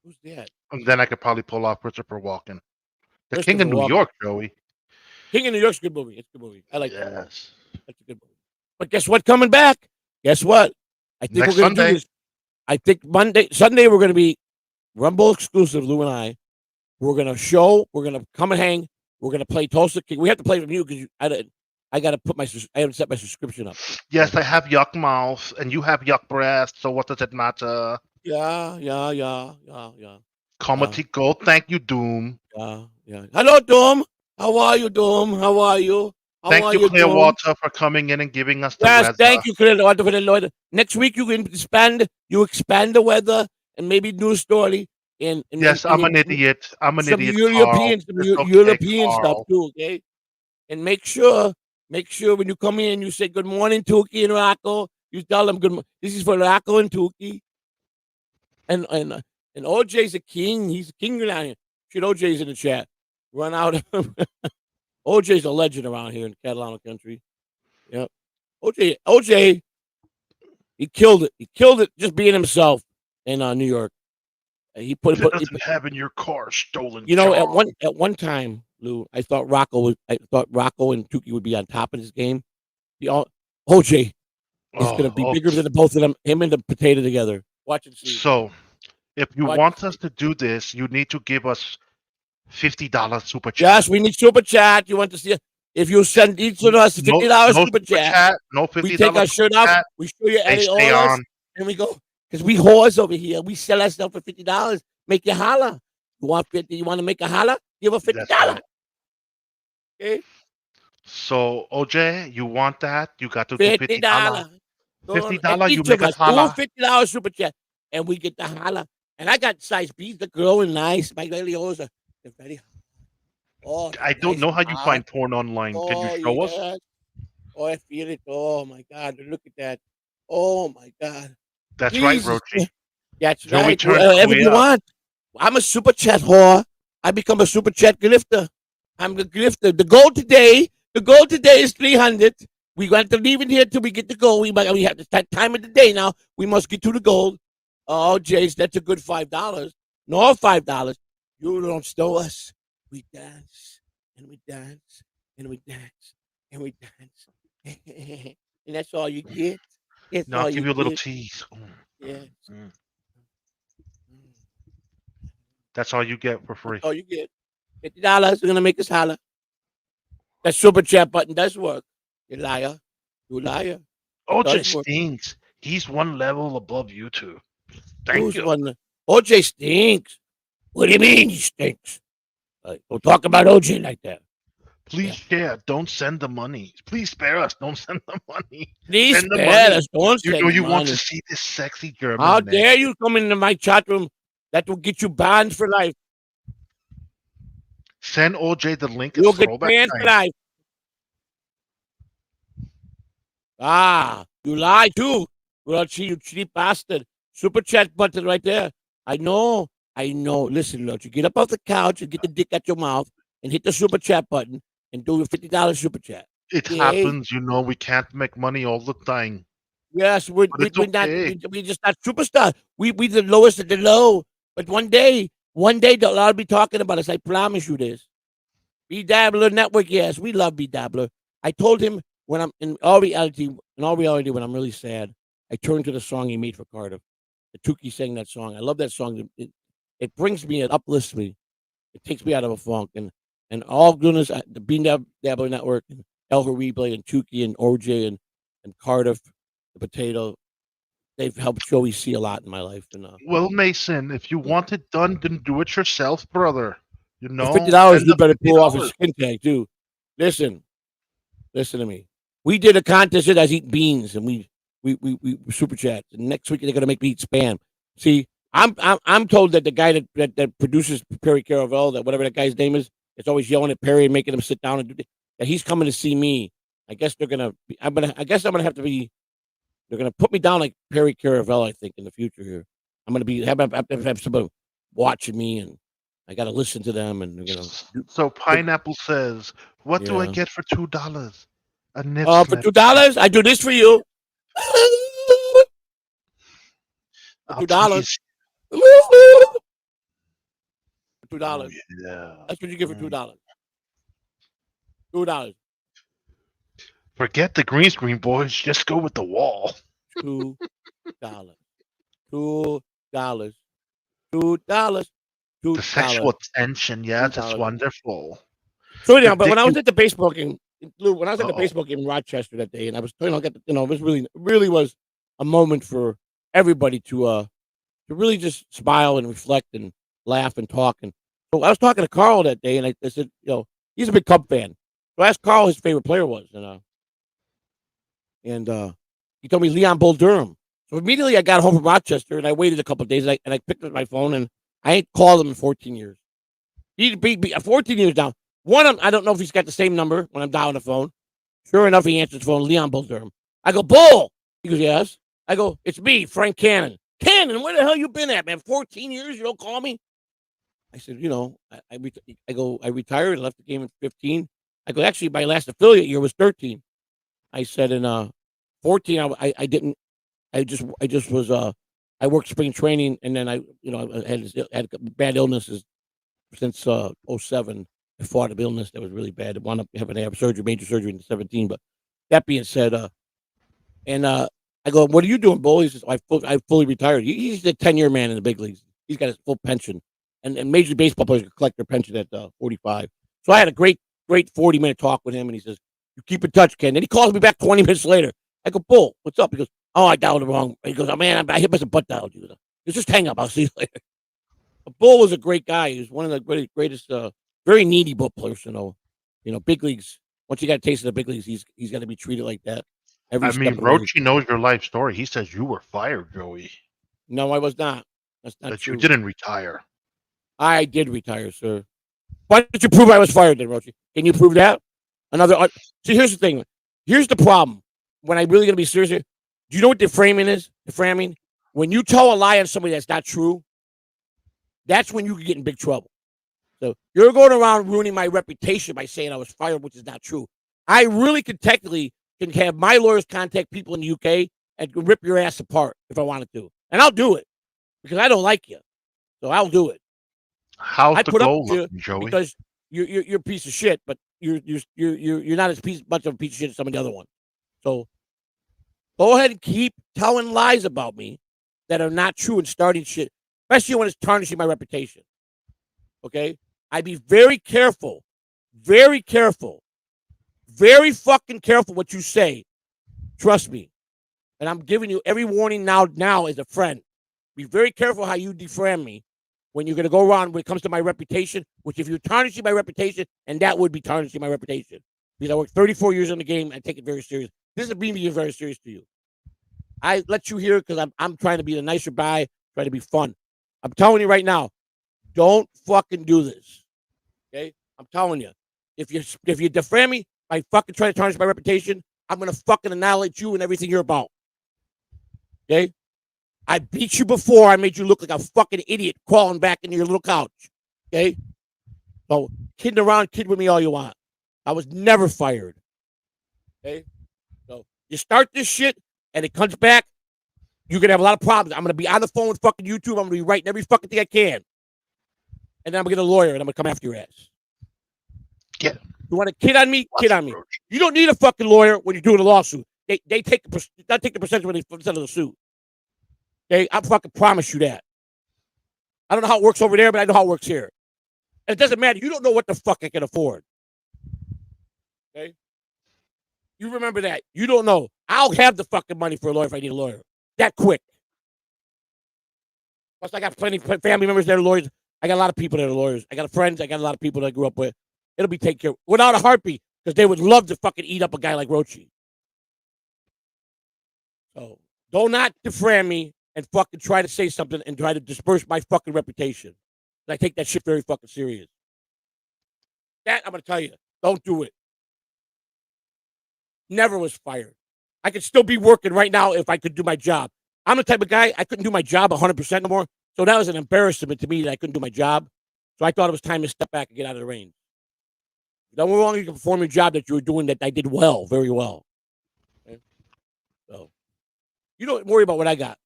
Who's that? and then I could probably pull off Christopher Walken. The King Christopher of New Walken. York, Joey. King of New York's a good movie. It's a good movie. I like that. Yes. That's a good movie. But guess what? Coming back. Guess what? I think Next we're gonna do Sunday. this. I think Sunday we're gonna be Rumble exclusive, Lou and I. We're gonna show. We're gonna come and hang. We're gonna play Tulsa King. We have to play from you because I got to put I haven't set my subscription up. Yes, I have yuck mouth, and you have yuck breast, so what does it matter? Yeah. Comedy Gold. Thank you, Doom. Yeah. Hello, Dom. How are you, Dom? How are you? How Thank are you, you, Dom? Clearwater, for coming in and giving us the Yes, weather. thank you, Clearwater, for the Lord. Next week you can expand the weather and maybe news story. Yes, I'm an idiot. I'm an some idiot, European, Carl. It's okay, European stuff Carl. too, okay? And make sure when you come in, you say good morning, Tukey and Rocco. You tell them good. This is for Rocco and Tukey. And OJ's a king. He's a king around here. Shit, OJ's in the chat. Run out. OJ's a legend around here in Catalano country. Yep. OJ, he killed it. He killed it just being himself in New York. He put having your car stolen. You know, at one time, Lou, I thought Rocco and Tukey would be on top of this game. OJ is going to be bigger than the both of them. Him and the potato together. Watch and see. So, if you want us to do this, you need to give us $50 super chat. Yes, we need super chat. You want to see it? If you send each of us $50 super chat, no $50. We take our shirt off. We show you They stay on. and we go. Because we whores over here. We sell ourselves for $50. Make you holla. You want 50? You want to make a holla? Give a $50. Right. Okay. So OJ, you want that? You got to do $50. $50. You make us holla. $50 super chat, and we get the holla. And I got size B's. They're growing nice. My lilios are very. Oh, I don't know how you find porn online. Can you show us? Oh, I feel it. Oh my God! Look at that. Oh my God. That's Jesus. right, Rochi. That's Joey right. turned Whatever you up. want. I'm a super chat whore. I become a super chat grifter. I'm the grifter. The goal today is 300. We got to leave it here till we get the goal. We have the time of the day now. We must get to the goal. Oh, Jace, that's a good $5. No, $5. You don't steal us. We dance and we dance and we dance and we dance. And that's all you get. Now I'll give you a little tease. Yeah. That's all you get for free. Oh, you get $50. We're gonna make us holler. That super chat button does work. You liar. You liar. OJ does work. stinks. He's one level above you two. Thank Who's you. one? OJ stinks. What do you mean he stinks? Don't talk about OJ like that. Please share. Don't send the money. Please spare us. Don't send the money. Please Send the spare money. us. Don't You send know the you want money. to see this sexy German How man. dare you come into my chat room? That will get you banned for life. Send OJ the link. You'll It's get throwback banned for time. life. You lie too. Well, you cheap bastard. Super chat button right there. I know. Listen, Lord, you get up off the couch and get the dick out your mouth and hit the super chat button and do a $50 super chat. It Okay? happens. You know we can't make money all the time. Yes, But it's we're not. okay. We're just not superstars. We the lowest of the low. But one day they'll all be talking about us. I promise you this. B Dabbler Network, yes, we love B Dabbler. I told him when I'm in all reality, when I'm really sad, I turn to the song he made for Cardiff. The Tukey sang that song. I love that song. It brings me, it uplifts me. It takes me out of a funk. And all goodness, the B Dabbler Network and Elver Replay and Tukey and OJ and Cardiff, the Potato, they've helped Joey see a lot in my life. And Well, Mason, if you want it done, then do it yourself, brother. You know, for $50, send you the better pull off a $50. skin tag too. Listen to me. We did a contest that I eat beans, and we super chat. And next week they're gonna make me eat spam. See, I'm told that the guy that produces Perry Caravel, that whatever that guy's name is always yelling at Perry and making him sit down and do that. He's coming to see me. I guess they're gonna. I guess I'm gonna have to be. They're gonna put me down like Perry Caravel. I think in the future here, I'm gonna have somebody watching me, and I got to listen to them, and they're gonna. So Pineapple says, "What do I Yeah. get for $2? A nip For slip. $2, I do this for you. I'll $2. tease $2. you. Yeah. That's what you get for $2. $2. Forget the green screen, boys. Just go with the wall. $2. $2. $2. The sexual tension, yes, it's $2. wonderful. So anyhow, but when I was at the baseball game, Lou, Uh-oh. baseball game in Rochester that day, and I was, it was really was a moment for everybody to really just smile and reflect and laugh and talk. And so I was talking to Carl that day, and I said, he's a big Cub fan. So I asked Carl his favorite player was, and he told me Leon Bull Durham. So immediately I got home from Rochester, and I waited a couple of days, and I picked up my phone, and I ain't called him in 14 years. He'd be 14 years down. I don't know if he's got the same number when I'm dialing the phone. Sure enough, he answers the phone, Leon Bull Durham. I go, Bull. He goes, yes. I go, it's me, Frank Cannon. Cannon, where the hell you been at, man? 14 years, you don't call me? I said, I retired and left the game at 15. I go, actually, my last affiliate year was 13. I said, in 14, I didn't. I just was. I worked spring training, and then I had bad illnesses since 07. I fought an illness that was really bad. I wound up having to have major surgery in 17. But that being said, I go, what are you doing, Bull? He says, I fully retired. He's a 10-year man in the big leagues. He's got his full pension, and Major League Baseball players collect their pension at 45. So I had a great 40-minute talk with him, and he says, you keep in touch, Ken. Then he calls me back 20 minutes later. I go, Bull, what's up? He goes, oh, I dialed it wrong. He goes, oh, man, I hit my butt dialed you. Just hang up. I'll see you later. But Bull was a great guy. He was one of the greatest, very needy ball players, big leagues. Once you got a taste of the big leagues, he's got to be treated like that. Rochi knows your life story. He says you were fired, Joey. No, I was not. That's not That true. you didn't retire. I did retire, sir. Why don't you prove I was fired then, Rochi? Can you prove that? See, here's the thing. Here's the problem. When I'm really going to be serious here, do you know what the framing is? The framing? When you tell a lie on somebody that's not true, that's when you can get in big trouble. So you're going around ruining my reputation by saying I was fired, which is not true. I really can have my lawyers contact people in the UK and rip your ass apart if I wanted to. And I'll do it because I don't like you. So I'll do it. How's the put up goal with you looking, Joey? because you're a piece of shit, but you're not as much of a piece of shit as some of the other ones. So go ahead and keep telling lies about me that are not true and starting shit, especially when it's tarnishing my reputation. Okay? I'd be very careful, very fucking careful what you say. Trust me. And I'm giving you every warning now as a friend. Be very careful how you defriend me when you're going to go around when it comes to my reputation, which if you're tarnishing my reputation, and that would be tarnishing my reputation. Because I worked 34 years in the game and take it very serious. This is me being very serious to you. I let you hear because I'm trying to be the nicer guy, trying to be fun. I'm telling you right now, don't fucking do this. Okay? I'm telling you. If you defame me by fucking trying to tarnish my reputation, I'm gonna fucking annihilate you and everything you're about. Okay? I beat you before. I made you look like a fucking idiot crawling back into your little couch. Okay? So kid with me all you want. I was never fired. Okay? So you start this shit and it comes back, you're gonna have a lot of problems. I'm gonna be on the phone with fucking YouTube. I'm gonna be writing every fucking thing I can. And then I'm gonna get a lawyer and I'm gonna come after your ass. Get him. You want to kid on me? Kid on me. You don't need a fucking lawyer when you're doing a lawsuit. They take the percentage when they settle the suit. Okay, I fucking promise you that. I don't know how it works over there, but I know how it works here. And it doesn't matter. You don't know what the fuck I can afford. Okay? You remember that. You don't know. I'll have the fucking money for a lawyer if I need a lawyer. That quick. Plus, I got plenty of family members that are lawyers. I got a lot of people that are lawyers. I got friends. I got a lot of people that I grew up with. It'll be taken care of without a heartbeat because they would love to fucking eat up a guy like Rochi. So do not defriend me and fucking try to say something and try to disperse my fucking reputation. I take that shit very fucking serious. That I'm gonna tell you, don't do it. Never was fired. I could still be working right now if I could do my job. I'm the type of guy I couldn't do my job 100% no more. So that was an embarrassment to me that I couldn't do my job. So I thought it was time to step back and get out of the range. No longer you can perform your job that you were doing that I did well, very well. Okay? So you don't worry about what I got.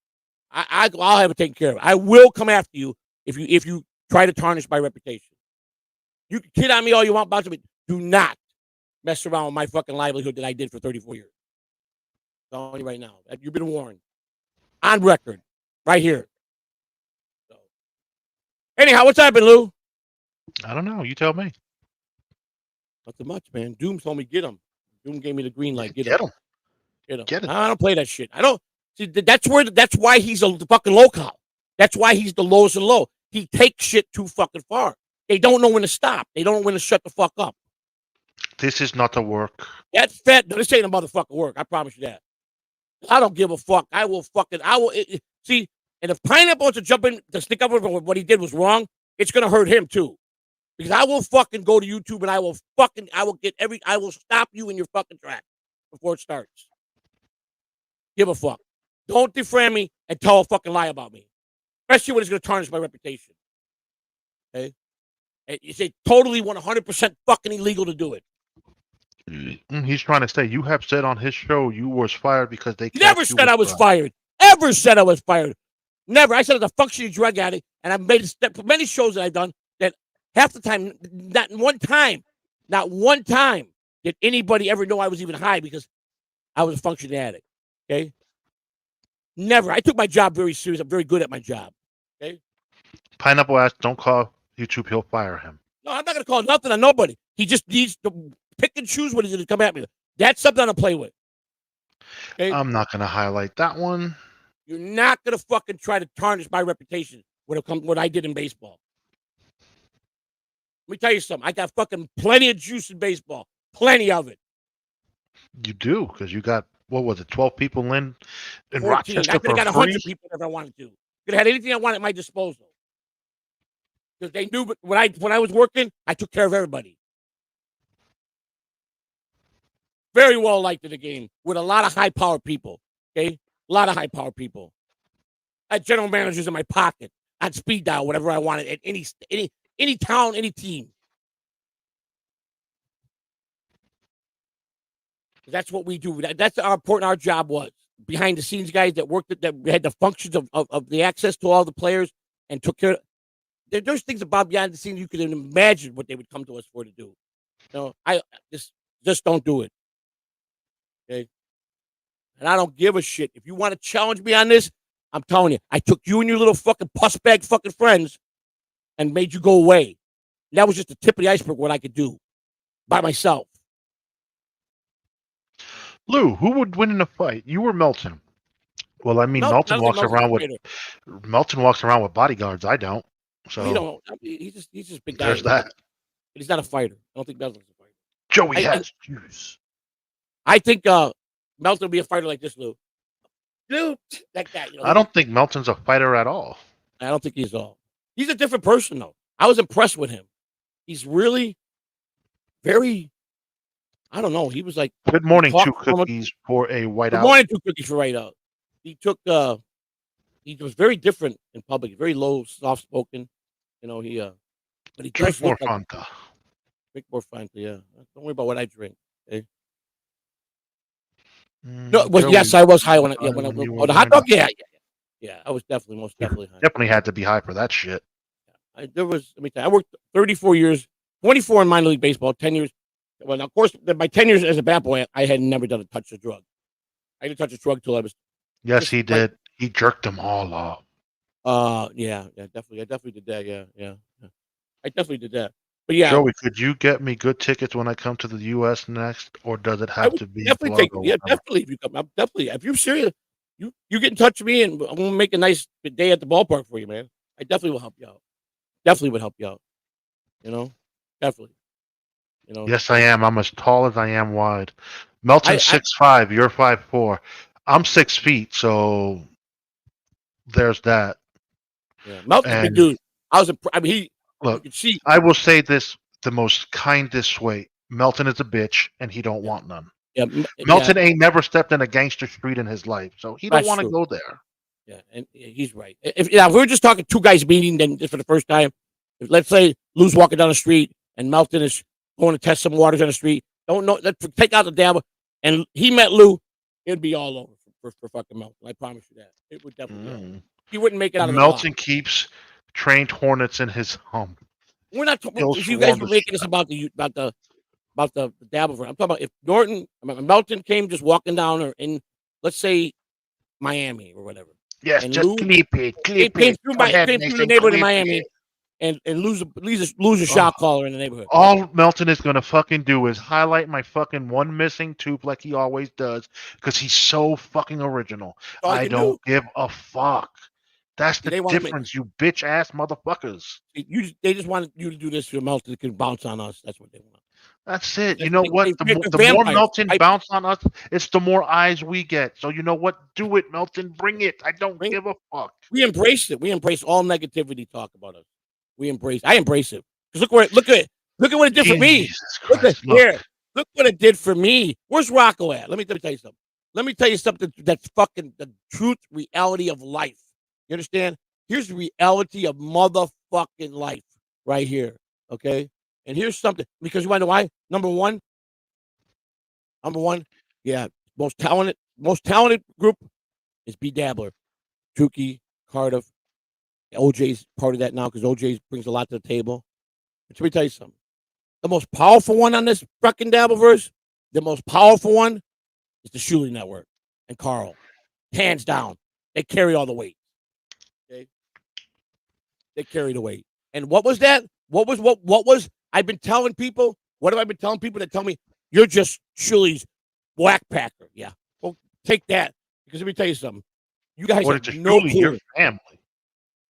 I'll have it taken care of. I will come after you if you try to tarnish my reputation. You can kid on me all you want about it, but do not mess around with my fucking livelihood that I did for 34 years. I'm telling you right now. You've been warned. On record. Right here. So. Anyhow, what's happening, Lou? I don't know. You tell me. Nothing much, man. Doom told me get him. Doom gave me the green light. Get him. Get him. Get it. I don't play that shit. I don't. See, that's why he's a fucking local. That's why he's the lowest and low. He takes shit too fucking far. They don't know when to stop. They don't know when to shut the fuck up. This is not the work. That's fat. No, this ain't a motherfucking work. I promise you that. I don't give a fuck. I will. See, and if Pineapple wants to jump in to stick up with what he did was wrong, it's going to hurt him too. Because I will fucking go to YouTube and I will stop you in your fucking track before it starts. Give a fuck. Don't defriend me and tell a fucking lie about me. Especially when it's going to tarnish my reputation. Okay? And you say totally 100% fucking illegal to do it. He's trying to say you have said on his show you was fired because they never said I was fired. Ever said I was fired. Never. I said I was a functioning drug addict, and I've made many shows that I've done that half the time, not one time did anybody ever know I was even high because I was a functioning addict. Okay? Never. I took my job very serious. I'm very good at my job. Okay? Pineapple asked, don't call YouTube, he'll fire him. No, I'm not going to call nothing on nobody. He just needs to pick and choose what he's going to come at me with. That's something to play with. Okay? I'm not going to highlight that one. You're not going to fucking try to tarnish my reputation when it comes what I did in baseball. Let me tell you something. I got fucking plenty of juice in baseball. Plenty of it. You do, because you got, what was it, 12 people in 14. Rochester I could for have got free? 100 people if I wanted to. Could have had anything I wanted at my disposal. Because they knew when I was working, I took care of everybody. Very well liked in the game with a lot of high-powered people. Okay? A lot of high-powered people. I had general managers in my pocket. I'd speed dial whatever I wanted at any town, any team. That's what we do. That's how important our job was. Behind the scenes guys that worked, that had the functions of the access to all the players and took care of. There's things about behind the scenes you can imagine what they would come to us for to do. I just don't do it. Okay? And I don't give a shit. If you want to challenge me on this, I'm telling you, I took you and your little fucking puss bag fucking friends and made you go away. And that was just the tip of the iceberg what I could do by myself. Lou, who would win in a fight? You or Melton? Well, I mean, I Melton don't think walks Melton's a around with bodyguards. I don't. Well, he So don't. I mean, he's just a big guy. there's that. He's not a fighter. I don't think Melton's a fighter. Joey I has juice. I think Melton will be a fighter like this, Lou. Lou, like that. I don't think Melton's a fighter at all. I don't think he's all. He's a different person, though. I was impressed with him. He's really very. I don't know. He was like. Good morning, talked two so much- cookies for a Good whiteout. morning, two cookies for right out. He took. He was very different in public. Very low, soft spoken. You know he. But he Drink does more look like Fanta. drink more Fanta. Yeah. Don't worry about what I drink. Mm, No, Joey, yes, I was high when high when you were the hot going dog. Yeah. I was most definitely high. definitely had to be high for that shit. Let me tell you, I worked 34 years, 24 in minor league baseball, 10 years. Well, now, of course, by 10 years as a bat boy, I had never done a touch of drug. I didn't touch a drug till I was. Yes, Just he like- did. He jerked them all off. Yeah, definitely. I definitely did that. Yeah. I definitely did that. But yeah, Joey, could you get me good tickets when I come to the U.S. next, or does it I have would to be definitely Florida take. or Yeah, whatever? definitely. If you come, I'm definitely. If you're serious, you get in touch with me, and I'm gonna make a nice day at the ballpark for you, man. I definitely will help you out. Definitely would help you out. You know, definitely. You know. Yes, I am. I'm as tall as I am wide. Melton's I- 6'5". You're 5'4". I'm 6 feet, so there's that. Yeah, Melton's a big And dude. I mean, you look, could see. I will say this the most kindest way. Melton is a bitch, and he don't want none. Yeah, Melton ain't never stepped in a gangster street in his life, so he don't That's want to true. go there. Yeah, and he's right. If we were just talking two guys meeting, then just for the first time, let's say Lou's walking down the street and Melton is going to test some waters on the street. Don't know. Let's take out the dabber, and he met Lou. It'd be all over for fucking Melton. I promise you that. It would definitely. Be over. He wouldn't make it out of the Melton block. keeps trained hornets in his home. We're not. He'll If you guys swarm were the making shit this about the dabble. I'm talking about if Melton came just walking down or in, let's say, Miami or whatever. Yes, And just Lou- clip it, Came clip it. through Go ahead, came through the Mason, neighborhood in clip Miami it. and lose a shot caller in the neighborhood. All Melton is gonna fucking do is highlight my fucking one missing tooth like he always does, because he's so fucking original. all I you don't give a fuck. That's the They wanna make- difference, you bitch ass motherfuckers. They just wanted you to do this so Melton can bounce on us. That's what they want. That's it. You They- know they- what? they- The they're more vampires. Melton I- bounce on us, it's the more eyes we get. So you know what? Do it, Melton. Bring it. I don't Bring- give a fuck. We embrace it. We embrace all negativity talk about us. I embrace it. Because look at what it did for me. Jesus Look at Christ. Look, here. Look what it did for me. Where's Rocco at? Let me tell you something. Let me tell you something that's fucking the truth, reality of life. You understand? Here's the reality of motherfucking life right here. Okay? And here's something. Because you want to know why? Number one, yeah, most talented group is B Dabbler. Tukey, Cardiff. OJ's part of that now because OJ brings a lot to the table. But let me tell you something. The most powerful one on this fucking Dabbleverse, the most powerful one is the Shuley Network and Carl. Hands down. They carry all the weight. Okay? They carry the weight. And what was that? What was I've been telling people? What have I been telling people that tell me you're just Shuley's whack packer? Yeah. Well, take that. Because let me tell you something. You guys what have is no truly clue. your family?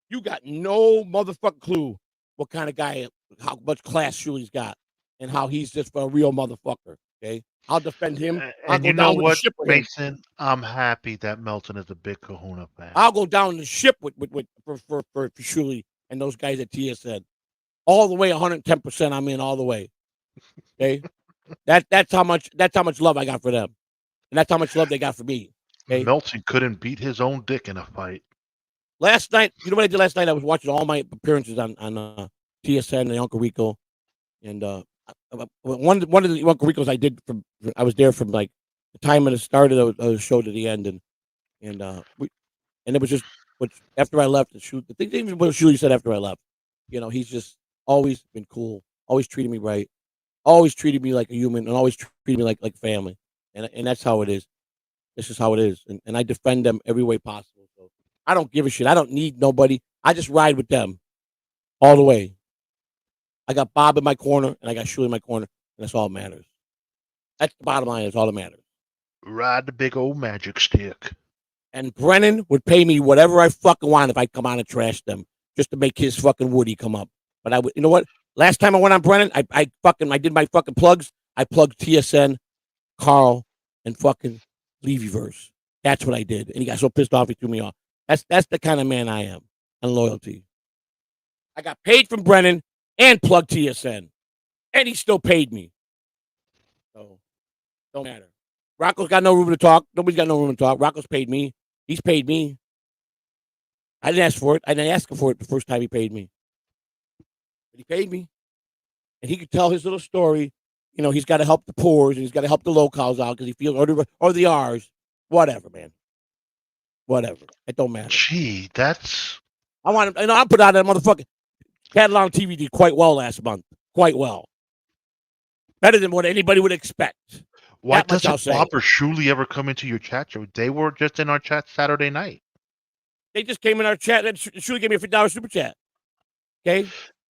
You got no motherfucking clue what kind of guy, how much class Shuley's got, and how he's just a real motherfucker. Okay, I'll defend him. I'll And go you know down with the what, ship with him. Mason? I'm happy that Melton is a big Kahuna fan. I'll go down the ship with for Shuley and those guys at TSN. All the way, 110%. I'm in all the way. Okay, that's how much love I got for them, and that's how much love they got for me. Okay? Melton couldn't beat his own dick in a fight. Last night, you know what I did last night? I was watching all my appearances on TSN and Uncle Rico, and one of the Uncle Ricos I did I was there from like the time of the start of the show to the end, and it was just after I left the shoot. The thing even what Shuley said after I left, you know, he's just always been cool, always treated me right, always treated me like a human, and always treated me like family, and that's how it is. This is how it is, and I defend them every way possible. So I don't give a shit. I don't need nobody. I just ride with them all the way. I got Bob in my corner, and I got Shuley in my corner, and that's all that matters. That's the bottom line. It's all that matters. Ride the big old magic stick. And Brennan would pay me whatever I fucking want if I come on and trash them, just to make his fucking Woody come up. But I would, you know what? Last time I went on Brennan, I did my fucking plugs. I plugged TSN, Carl, and fucking Levyverse. That's what I did. And he got so pissed off he threw me off. That's the kind of man I am. And loyalty. I got paid from Brennan and plugged TSN. And he still paid me. So don't matter. Rocco's got no room to talk. Nobody's got no room to talk. Rocco's paid me. He's paid me. I didn't ask for it. I didn't ask him for it the first time he paid me. But he paid me. And he could tell his little story. You know, he's got to help the poors and he's got to help the locals out because he feels, or the R's. Whatever, man. Whatever. It don't matter. Gee, that's... I want to, I put out that motherfucking Catalan TV did quite well last month. Quite well. Better than what anybody would expect. Why That much I'll doesn't say. Bob or Shuley ever come into your chat show? They were just in our chat Saturday night. They just came in our chat and Shuley gave me a $50 super chat. Okay?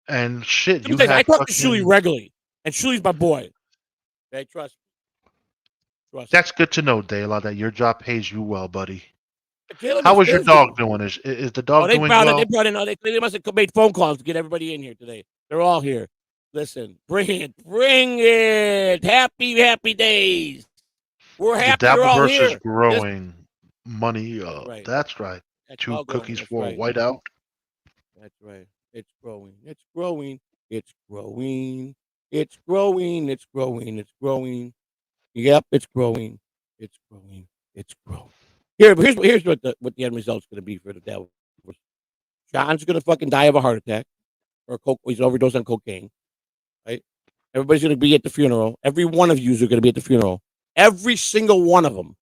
And shit, you I had talk to Shuley fucking... regularly. And Shuley's my boy. Okay, trust me. Trust me. That's good to know, De La, that your job pays you well, buddy. Caleb How is was your busy. dog doing? Is the dog they doing brought well? in, they must have made phone calls to get everybody in here today. They're all here. Listen, bring it. Happy days. We're The happy you're all Dabbleverse here. is growing. Money, right. that's right. That's 2 all going. cookies That's for right. a whiteout. That's right. It's growing. It's growing. It's growing. It's growing. It's growing. It's growing. Yep, it's growing. It's growing. It's growing. Here's what the end result's going to be for the Devils. John's going to fucking die of a heart attack, or he's overdosed on cocaine. Right? Everybody's going to be at the funeral. Every one of you are going to be at the funeral. Every single one of them,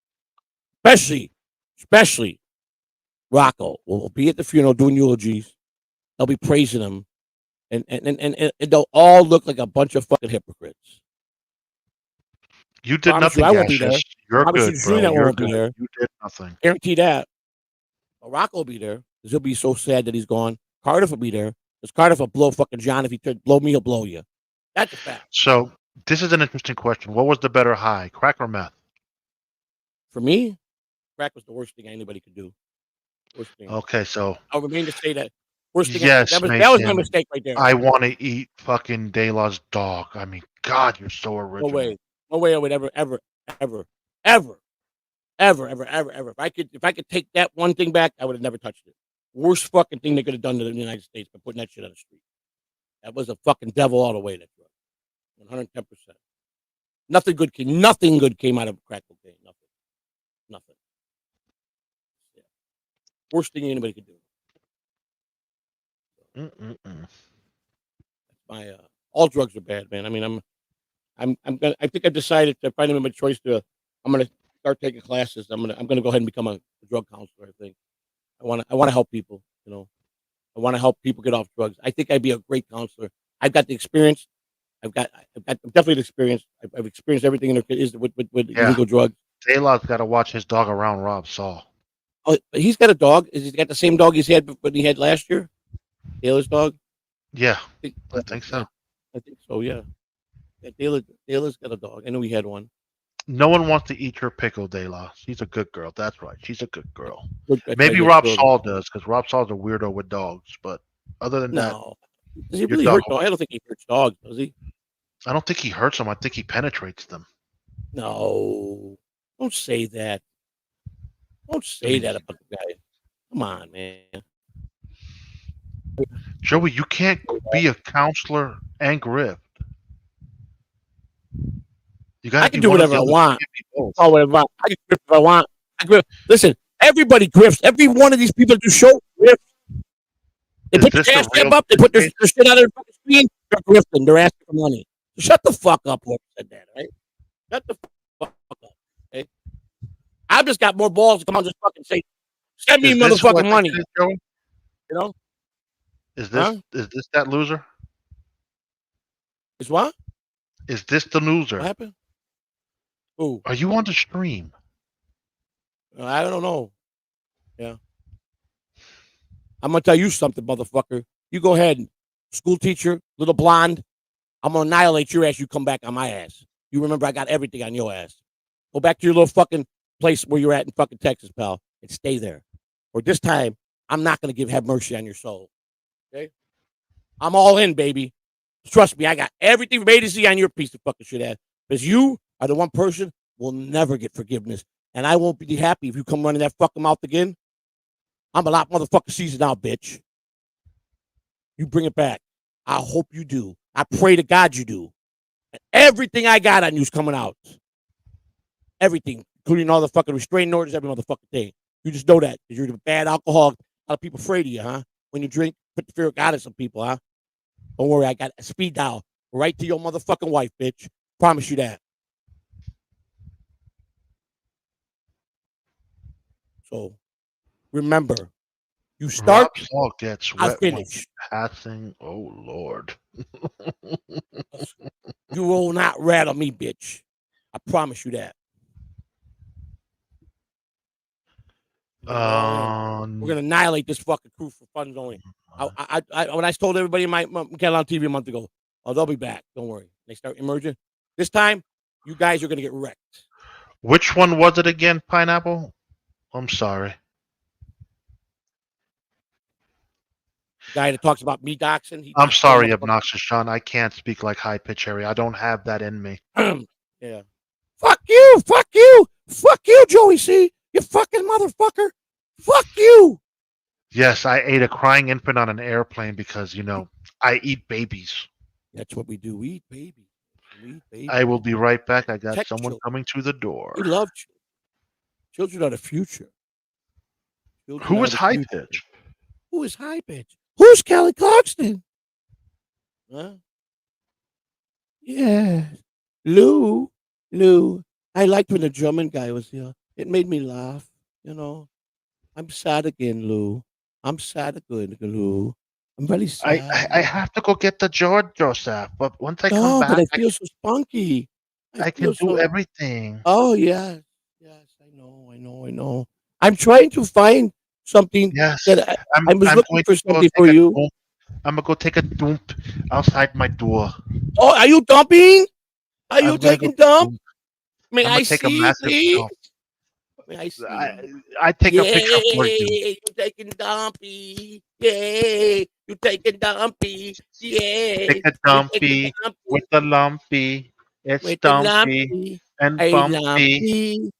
especially Rocco, will be at the funeral doing eulogies. They'll be praising him, and they'll all look like a bunch of fucking hypocrites. You did Promise nothing, you, I won't be Gaseous. there. You're Promise good, you, bro. Julian You're won't be good. there. You did nothing. Guarantee that. But Rocco will be there because he'll be so sad that he's gone. Cardiff will be there because Cardiff will blow fucking John. If he blow me, he'll blow you. That's a fact. So this is an interesting question. What was the better high, crack or meth? For me, crack was the worst thing anybody could do. Worst thing. Okay, so I'll remain to say that. Worst thing. yes, That was my Mason, mistake right there. I want to eat fucking De La's dog. I mean, God, you're so No original. way. No way I would ever. If I could take that one thing back, I would have never touched it. Worst fucking thing they could have done to the United States by putting that shit on the street. That was a fucking devil all the way. That drug, 110%. Nothing good came out of crack cocaine. Nothing. Yeah. Worst thing anybody could do. My all drugs are bad, man. I mean, I think I've decided to finally my choice to. I'm gonna start taking classes. I'm gonna go ahead and become a drug counselor. I think I want to help people. You know, I want to help people get off drugs. I think I'd be a great counselor. I've got the experience. I've got definitely the experience. I've experienced everything with illegal drugs. De La's got to watch his dog around Rob Saul. Oh, he's got a dog. Is he got the same dog he's had when he had last year? Taylor's dog. Yeah, I think so. I think so. Yeah. Taylor's got a dog. I know he had one. No one wants to eat your pickle, De La. She's a good girl. That's right. She's a good girl. I Maybe tried Rob to- Saul does, because Rob Saul's a weirdo with dogs. But other than that, No. Does he really hurt dogs? I don't think he hurts dogs, does he? I don't think he hurts them. I think he penetrates them. No. Don't say that. Don't say that about the guy. Come on, man. Joey, you can't be a counselor and grift. You got I to can do whatever I want. Oh, Oh, whatever. I can grift if I want. I grift. Listen, everybody grifts. Every one of these people do show grift. They Is put their this the cash cam real up. They put their shit on their fucking screen. They're grifting. They're asking for money. So shut the fuck up, whoever said that, right? Shut the fuck up, okay? I've just got more balls to come on and just fucking say, send me Is this who I motherfucking think money. it is, Joey? You know? Is this Huh? is this that loser? It's what? Is this the What loser? happened? Who? Are you on the stream? I don't know. Yeah. I'm gonna tell you something, motherfucker. You go ahead, school teacher, little blonde. I'm gonna annihilate your ass. You come back on my ass. You remember I got everything on your ass. Go back to your little fucking place where you're at in fucking Texas, pal. and stay there. Or this time, I'm not going to have mercy on your soul. Okay? I'm all in, baby. Trust me, I got everything ready to see on your piece of fucking shit ass. Because you are the one person will never get forgiveness. And I won't be happy if you come running that fucking mouth again. I'm a lot motherfucking seasoned now, bitch. You bring it back. I hope you do. I pray to God you do. And everything I got on you is coming out. Everything, including all the fucking restraining orders, every motherfucking thing. You just know that because you're a bad alcoholic. A lot of people afraid of you, huh? When you drink, put the fear of God in some people, huh? Don't worry, I got a speed dial right to your motherfucking wife, bitch. Promise you that. So, remember, you start, Rob's all gets I wet when finish. passing. Oh Lord. You will not rattle me, bitch. I promise you that. We're gonna annihilate this fucking crew for fun only. When I told everybody in my get on TV a month ago, oh, they'll be back. Don't worry. They start emerging. This time, you guys are gonna get wrecked. Which one was it again, Pineapple? I'm sorry. Guy that talks about me doxing. I'm sorry, obnoxious Sean. I can't speak like high pitch Harry. I don't have that in me. Yeah. Fuck you. Fuck you. Fuck you, Joey C. You fucking motherfucker. Fuck you. Yes, I ate a crying infant on an airplane because, I eat babies. That's what we do. We eat babies. We eat babies. I will be right back. I got Protect someone children. coming to the door. We love children. Children are the future. Who is high pitch? Who is high pitch? Who's Kelly Clarkson? Huh? Yeah. Lou. I liked when the German guy was here. It made me laugh. I'm sad again, Lou. I'm sad again, Lou. I'm really sad. I have to go get the George, Joseph. But once I come back, but I feel so spunky. I can do everything. Oh, yes. Yes, I know. I'm trying to find something that I was looking for something for you. I'm going to go take a dump outside my door. Oh, are you dumping? Are you taking dump? May I see, please? Dump. May I see? I take a picture for you. You taking dumpy. Yay. You taking dumpy. Yay. Take a dumpy with the lumpy. It's with dumpy and bumpy.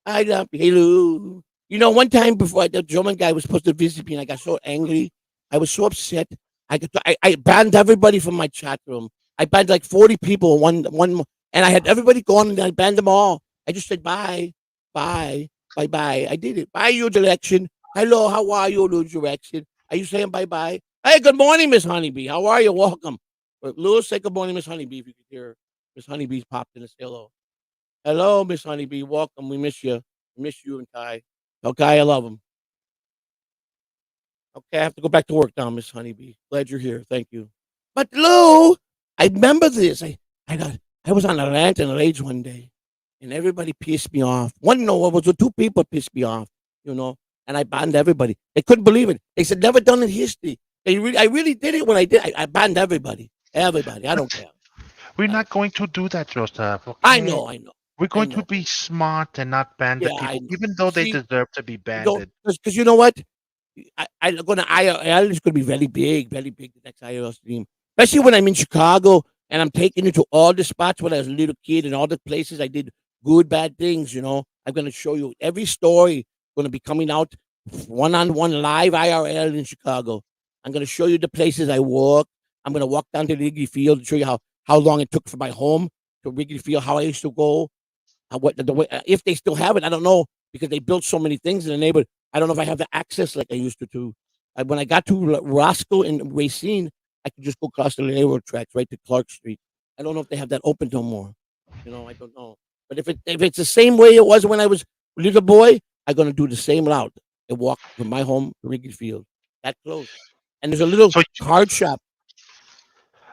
I lumpy. Hey, Lou. One time before the German guy was supposed to visit me, and I got so angry. I was so upset. I banned everybody from my chat room. I banned like 40 people. One, and I had everybody gone, and I banned them all. I just said bye. I did it. Bye, your direction. Hello, how are you, your direction? Are you saying bye? Hey, good morning, Miss Honeybee. How are you? Welcome. But Lewis, say good morning, Miss Honeybee, if you could hear Miss Honeybee's popped in and say hello. Hello, Miss Honeybee. Welcome. We miss you. We miss you and Kai. Okay, I love him. Okay, I have to go back to work now, Miss Honeybee. Glad you're here. Thank you. But Lou, I remember this. I was on a rant and rage one day, and everybody pissed me off. Two people pissed me off, and I banned everybody. They couldn't believe it. They said never done in history. I really did it when I did. I banned everybody. Everybody. I don't care. We're not going to do that, Joseph. Okay? I know. We're going to be smart and not ban the people, even though they deserve to be banned. Because you know what? I'm going to IRL is going to be very big the next IRL stream. Especially when I'm in Chicago and I'm taking you to all the spots when I was a little kid and all the places I did good, bad things, I'm going to show you every story going to be coming out one-on-one live IRL in Chicago. I'm going to show you the places I walk. I'm going to walk down to Wrigley Field and show you how long it took from my home to Wrigley Field, how I used to go. If they still have it, I don't know, because they built so many things in the neighborhood. I don't know if I have the access like I used to. When I got to Roscoe and Racine, I could just go across the railroad tracks right to Clark Street. I don't know if they have that open no more. I don't know. But if it's the same way it was when I was a little boy, I'm going to do the same route and walk from my home to Wrigley Field. That close. And there's a little card shop.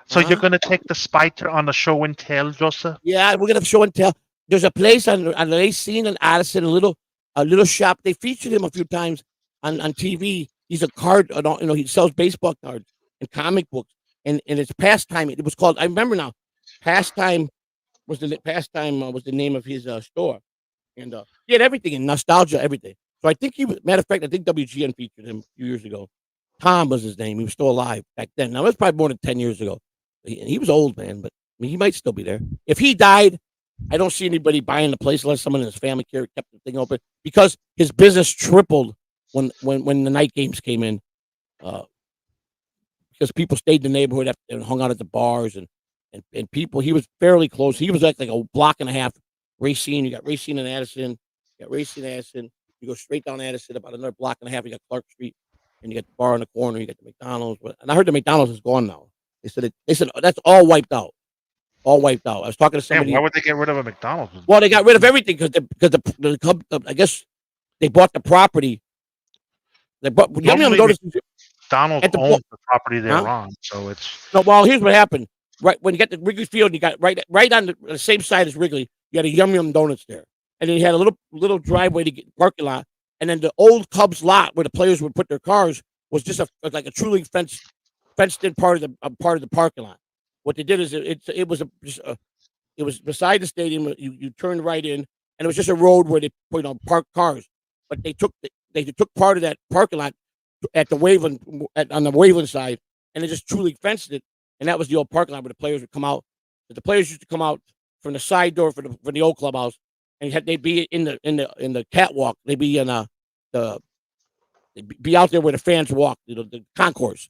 So you're going to take the Spider on the show and tell, Joseph? Yeah, we're going to show and tell. There's a place on Racine and Addison, a little shop. They featured him a few times on TV. He's a card, he sells baseball cards and comic books. And it's Pastime. It was called, I remember now, Pastime was the name of his store. And he had everything in nostalgia, everything. So I think matter of fact, I think WGN featured him a few years ago. Tom was his name. He was still alive back then. Now, that's probably more than 10 years ago. He was old, man, but I mean, he might still be there. If he died, I don't see anybody buying the place unless someone in his family kept the thing open because his business tripled when the night games came in. Because people stayed in the neighborhood and hung out at the bars and people. He was fairly close. He was like a block and a half. Racine, you got Racine and Addison. You got Racine and Addison. You go straight down Addison about another block and a half. You got Clark Street, and you got the bar in the corner. You got the McDonald's. And I heard the McDonald's is gone now. They said that's all wiped out. All wiped out. I was talking to somebody. Damn, why would they get rid of a McDonald's? Well, they got rid of everything because the Cubs. I guess they bought the property. They bought. McDonald's owns the property they're on, so it's no. Well, here's what happened. Right when you get to Wrigley Field, you got right on the same side as Wrigley. You had a Yum Yum Donuts there, and then you had a little driveway to get the parking lot, and then the old Cubs lot where the players would put their cars was just like a truly fenced in part of the parking lot. What they did is it was beside the stadium. You turned right in, and it was just a road where they parked cars. But they took part of that parking lot at the on the Waveland side, and they just truly fenced it. And that was the old parking lot where the players would come out. But the players used to come out from the side door for the old clubhouse, and they'd be in the catwalk. They'd be they'd be out there where the fans walk, the concourse,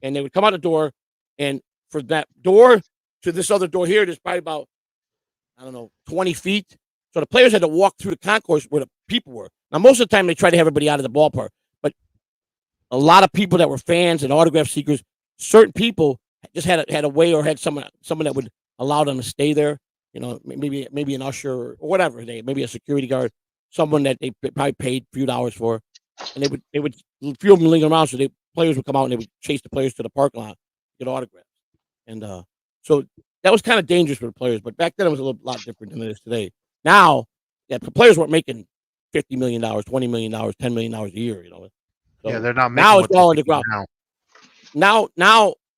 and they would come out the door. And for that door to this other door here, there's probably about 20 feet. So the players had to walk through the concourse where the people were. Now, most of the time they try to have everybody out of the ballpark, but a lot of people that were fans and autograph seekers, certain people just had a way or had someone that would allow them to stay there. Maybe an usher or whatever, maybe a security guard, someone that they probably paid a few dollars for, and they would feel them lingering around. So the players would come out and they would chase the players to the parking lot, get autographs, and so that was kind of dangerous for the players. But back then it was a lot different than it is today. Now, the players weren't making $50 million, $20 million, $10 million a year. So yeah, they're not making. Now it's all underground. Now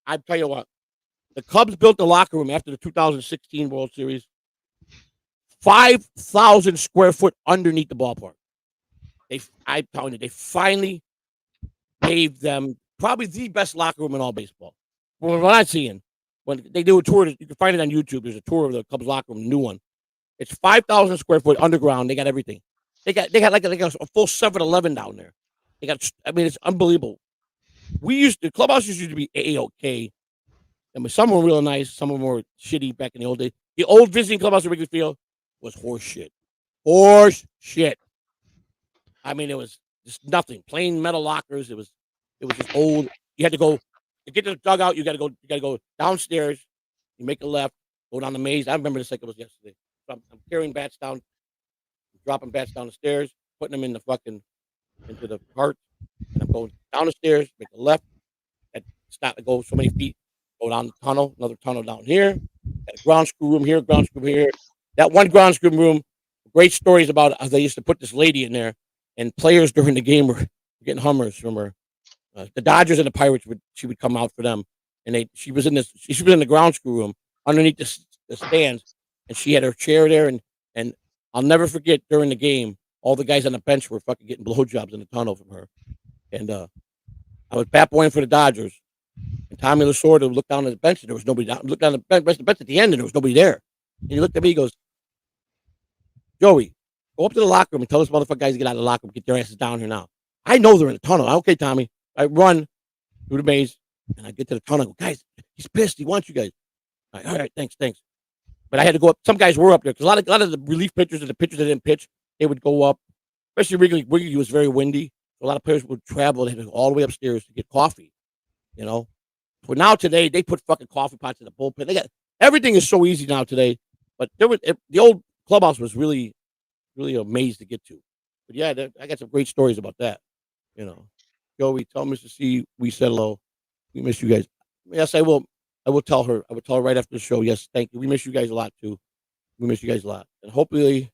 I tell you what, the Cubs built the locker room after the 2016 World Series, 5,000 square foot underneath the ballpark. I'm telling you, they finally gave them probably the best locker room in all baseball. From what I'm seeing, when they do a tour, you can find it on YouTube. There's a tour of the Cubs locker room, a new one. It's 5,000 square foot underground. They got everything. They got like a full 7-Eleven down there. It's unbelievable. The clubhouse used to be A-OK. Some were real nice, some were shitty back in the old days. The old visiting clubhouse at Wrigley Field was horse shit. Horse shit. I mean, it was just nothing. Plain metal lockers. It was just old. You had to go to get to the dugout. You got to go downstairs. You make a left, go down the maze. I remember this like it was yesterday. So I'm carrying bats down, dropping bats down the stairs, putting them into the cart, and I'm going down the stairs, make a left, and stop to go so many feet, go down the tunnel, another tunnel down here, got a ground screw room here, ground screw here. That one ground screw room, great stories about how they used to put this lady in there, and players during the game were getting Hummers from her. The Dodgers and the Pirates she would come out for them, and she was in the ground screw room underneath the stands. And she had her chair there, and I'll never forget during the game, all the guys on the bench were fucking getting blowjobs in the tunnel from her. And I was bat boying for the Dodgers, and Tommy Lasorda looked down at the bench, and there was nobody down. Looked down at the bench at the end, and there was nobody there. And he looked at me, he goes, "Joey, go up to the locker room and tell this motherfucker guys to get out of the locker room, get their asses down here now." I know they're in the tunnel. Okay, Tommy. I run through the maze, and I get to the tunnel. I go, "Guys, he's pissed. He wants you guys." All right, thanks. But I had to go up. Some guys were up there because a lot of the relief pitchers and the pitchers that didn't pitch, they would go up. Especially Wrigley. Wrigley was very windy. So a lot of players would travel. They had to go all the way upstairs to get coffee. But now today they put fucking coffee pots in the bullpen. They got everything is so easy now today. But the old clubhouse was really, really a maze to get to. But yeah, I got some great stories about that. Joey, tell Mr. C we said hello. We miss you guys. Yes, I will. I will tell her. I will tell her right after the show. Yes, thank you. We miss you guys a lot too. We miss you guys a lot, and hopefully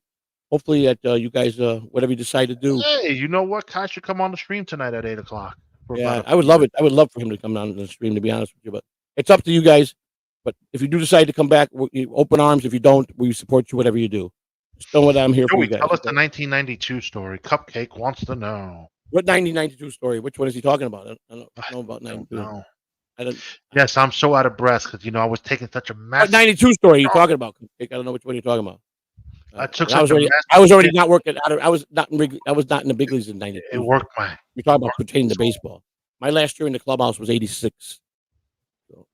that you guys whatever you decide to do. Hey, you know what? Kai should come on the stream tonight at 8:00. Yeah, I would love it. I would love for him to come on the stream. To be honest with you, but it's up to you guys. But if you do decide to come back, open arms. If you don't, we support you. Whatever you do. Just know what I'm here for Joey, you guys. tell us the Okay? 1992 story. Cupcake wants to know. What 1992 story? Which one is he talking about? I don't know about I don't 92. know. I don't. Yes, I'm so out of breath because I was taking such a What massive. 92 story are you talking about? I don't know which one you're talking about. I took I was such a already. massive. I was already not working. I was not in. I was not in the big leagues in '92. It worked, man. You're talking about pertaining to baseball. My last year in the clubhouse was '86. So,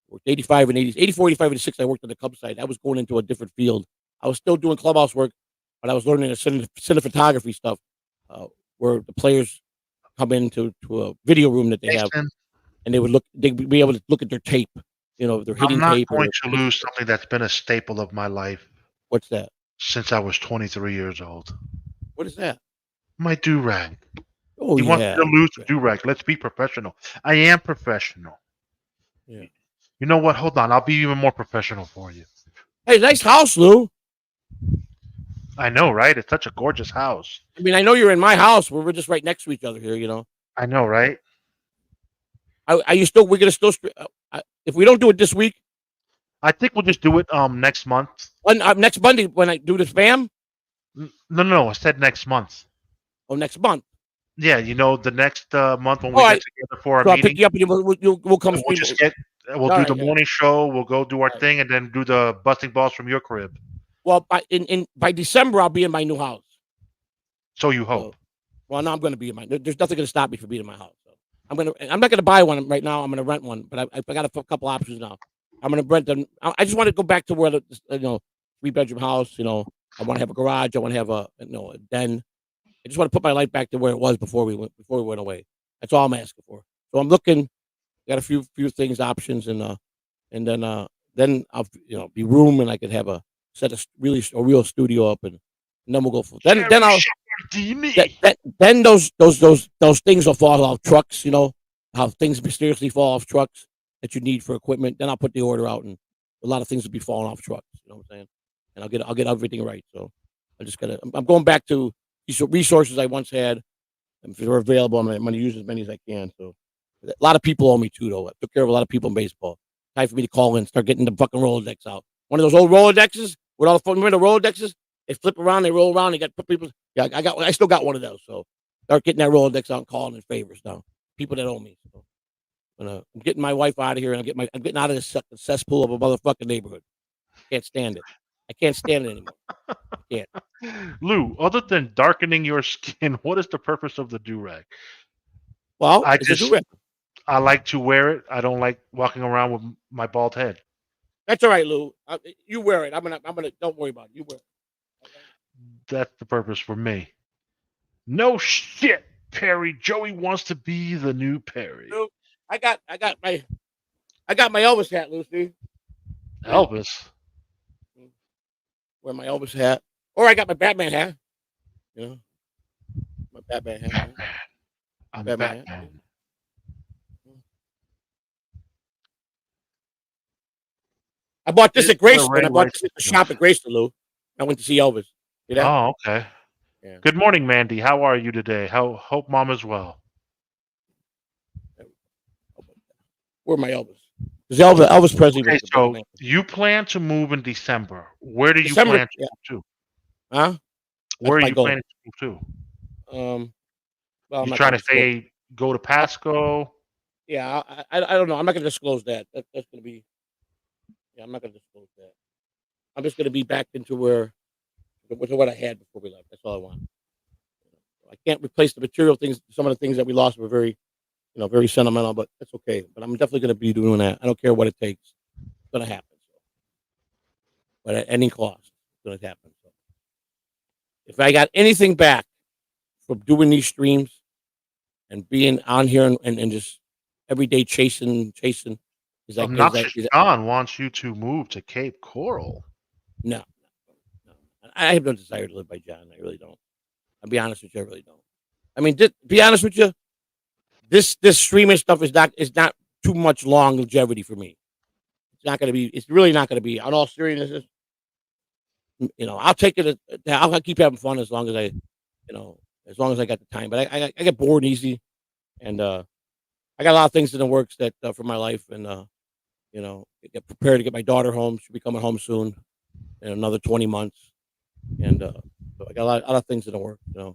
worked 85 and 80, 84, 85, 86. I worked on the club side. I was going into a different field. I was still doing clubhouse work, but I was learning the cinematography stuff, where the players come into a video room that they have, Jason, and they would look. They'd be able to look at their tape. Their hitting I'm not tape. going to lose something that's been a staple of my life What's that? since I was 23 years old. What is that? My do-rag. Oh, He wants me yeah. to lose the do-rag. Let's be professional. I am professional. Yeah. You know what? Hold on. I'll be even more professional for you. Hey, nice house, Lou. I know, right? It's such a gorgeous house. I mean, I know you're in my house. We're just right next to each other here. I know, right? Are you still? We're gonna still. If we don't do it this week, I think we'll just do it next month. next Monday when I do the spam. No. I said next month. Oh, next month. Yeah, the next month when we All get right. together for our So I'll meeting. pick you up and we'll come. We'll just we'll All do right, the yeah. morning show. We'll go do our Right. thing, and then do the busting balls from your crib. Well, by December I'll be in my new house. So you hope. Well, no, I'm going to be in my. There's nothing going to stop me from being in my house. So I'm not going to buy one right now. I'm going to rent one, but I got a couple options now. I'm going to rent them. I just want to go back to where 3-bedroom house. I want to have a garage. I want to have a den. I just want to put my life back to where it was before we went away. That's all I'm asking for. So I'm looking. Got a few things, options, and then I'll be room, and I could have a real studio up, and then we'll go for then I'll then those things will fall off trucks. How things mysteriously fall off trucks that you need for equipment. Then I'll put the order out, and a lot of things will be falling off trucks. You know what I'm saying? And I'll get everything right. So I'm going back to these resources I once had. And if they're available, I'm going to use as many as I can. So a lot of people owe me too, though. I took care of a lot of people in baseball. Time for me to call in, start getting the fucking Rolodex out. One of those old Rolodexes with all the remember the Rolodexes? They flip around, they roll around, they got people. Yeah, I still got one of those. So start getting that Rolodex out and calling in favors now. People that owe me. So I'm getting my wife out of here, and I'm getting out of this cesspool of a motherfucking neighborhood. Can't stand it. I can't stand it anymore. I can't. Lou, other than darkening your skin, what is the purpose of the do-rag? Well, I like to wear it. I don't like walking around with my bald head. That's all right, Lou. You wear it. I'm gonna. Don't worry about it. You wear it. Okay? That's the purpose for me. No shit, Perry. Joey wants to be the new Perry. Lou, I got my Elvis hat, Lucy. Elvis. Wear my Elvis hat, or I got my Batman hat. My Batman hat. Batman. I'm Batman. Hat. I bought this at Graceland. I bought this at the shop at Graceland, Lou. I went to see Elvis. You know? Oh, okay. Yeah. Good morning, Mandy. How are you today? Hope mom is well. Where my Elvis? Because Elvis Presley. Okay, so you plan to move in December. Where do you plan to move to? Huh? Where are you planning to move to? Well, you trying to say go to Pasco? Yeah, I don't know. I'm not going to disclose that. That's going to be. Yeah, I'm not going to disclose that. I'm just going to be back into what I had before we left. That's all I want. I can't replace the material things. Some of the things that we lost were very, very sentimental, but that's okay. But I'm definitely going to be doing that. I don't care what it takes. It's going to happen. So. But at any cost, it's going to happen. So. If I got anything back from doing these streams and being on here and just every day chasing, Obnoxious John wants you to move to Cape Coral. No. I have no desire to live by John. I really don't. I'll be honest with you. I really don't. I mean, to be honest with you, this streaming stuff is not too much long longevity for me. It's really not going to be. On all seriousness, I'll take it. I'll keep having fun as long as I got the time. But I get bored easy, and I got a lot of things in the works that for my life, and get prepared to get my daughter home. She'll be coming home soon in another 20 months. and so I got a lot of things in the works. Yeah,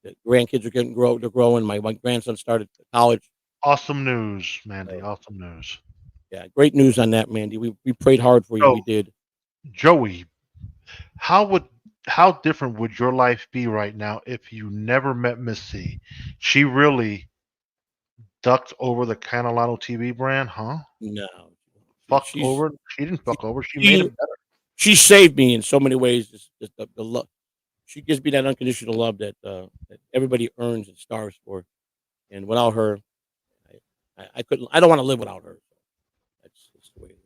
the grandkids are they're growing. My grandson started college. Awesome news, Mandy. Awesome news. Yeah, great news on that, Mandy. We prayed hard for you. So, We did. Joey, how different would your life be right now if you never met Miss C? She really ducked over the Catalano TV brand, huh? No, Fucked she's over. She didn't fuck over. She made she, it better. she saved me in so many ways. Just the love. She gives me that unconditional love that everybody earns and starves for. And without her, I couldn't. I don't want to live without her. That's the way it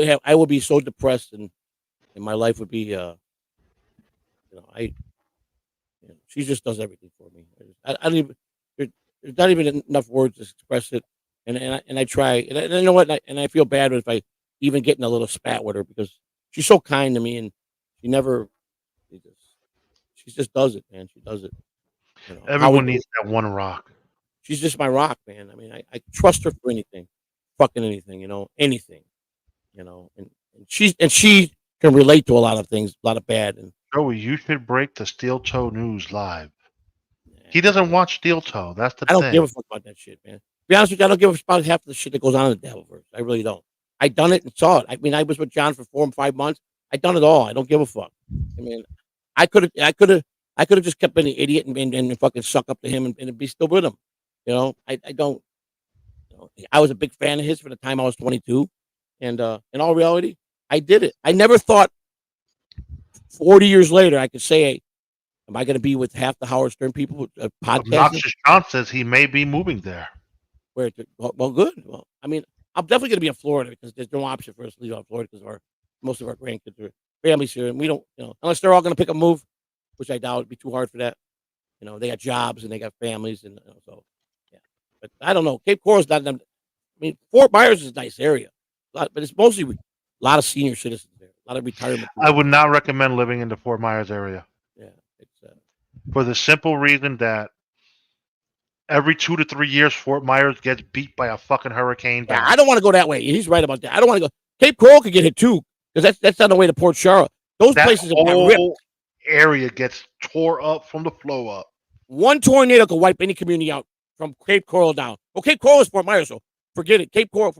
is. I would be so depressed, and my life would be she just does everything for me. I don't even there's not even enough words to express it, and I try, and you know what, and I feel bad if I even get in a little spat with her because she's so kind to me, and she never she just does it, man. She does it. Everyone needs that one rock. She's just my rock, man. I mean, I trust her for anything, fucking anything, anything, and she can relate to a lot of things, a lot of bad. And Joey, you should break the Steel Toe News live. He doesn't watch Steel Toe. That's the I thing. don't give a fuck about that shit, man. To be honest with you, I don't give a fuck about half of the shit that goes on in the Devilverse. I really don't. I done it and saw it. I mean, I was with John for 4 and 5 months. I done it all. I don't give a fuck. I mean, I could have just kept being an idiot and fucking suck up to him and be still with him. I don't. I was a big fan of his for the time I was 22, and in all reality, I did it. I never thought 40 years later I could say, am I going to be with half the Howard Stern people podcasting? Obnoxious John says he may be moving there. Well, good. Well, I mean, I'm definitely going to be in Florida because there's no option for us to leave out Florida because most of our grandkids are families here, and we don't, unless they're all going to pick a move, which I doubt it'd be too hard for that. They got jobs and they got families, and so yeah. But I don't know. Cape Coral's not. I mean, Fort Myers is a nice area, but it's mostly a lot of senior citizens there, a lot of retirement. I would not recommend living in the Fort Myers area. Yeah, it's for the simple reason that every 2 to 3 years, Fort Myers gets beat by a fucking hurricane. Yeah, I don't want to go that way. He's right about that. I don't want to go. Cape Coral could get hit too because that's on the way to Port Charlotte. Those places are ripped. Area gets tore up from the flow up. One tornado could wipe any community out from Cape Coral down. Well, Cape Coral is Fort Myers, so forget it. Cape Coral.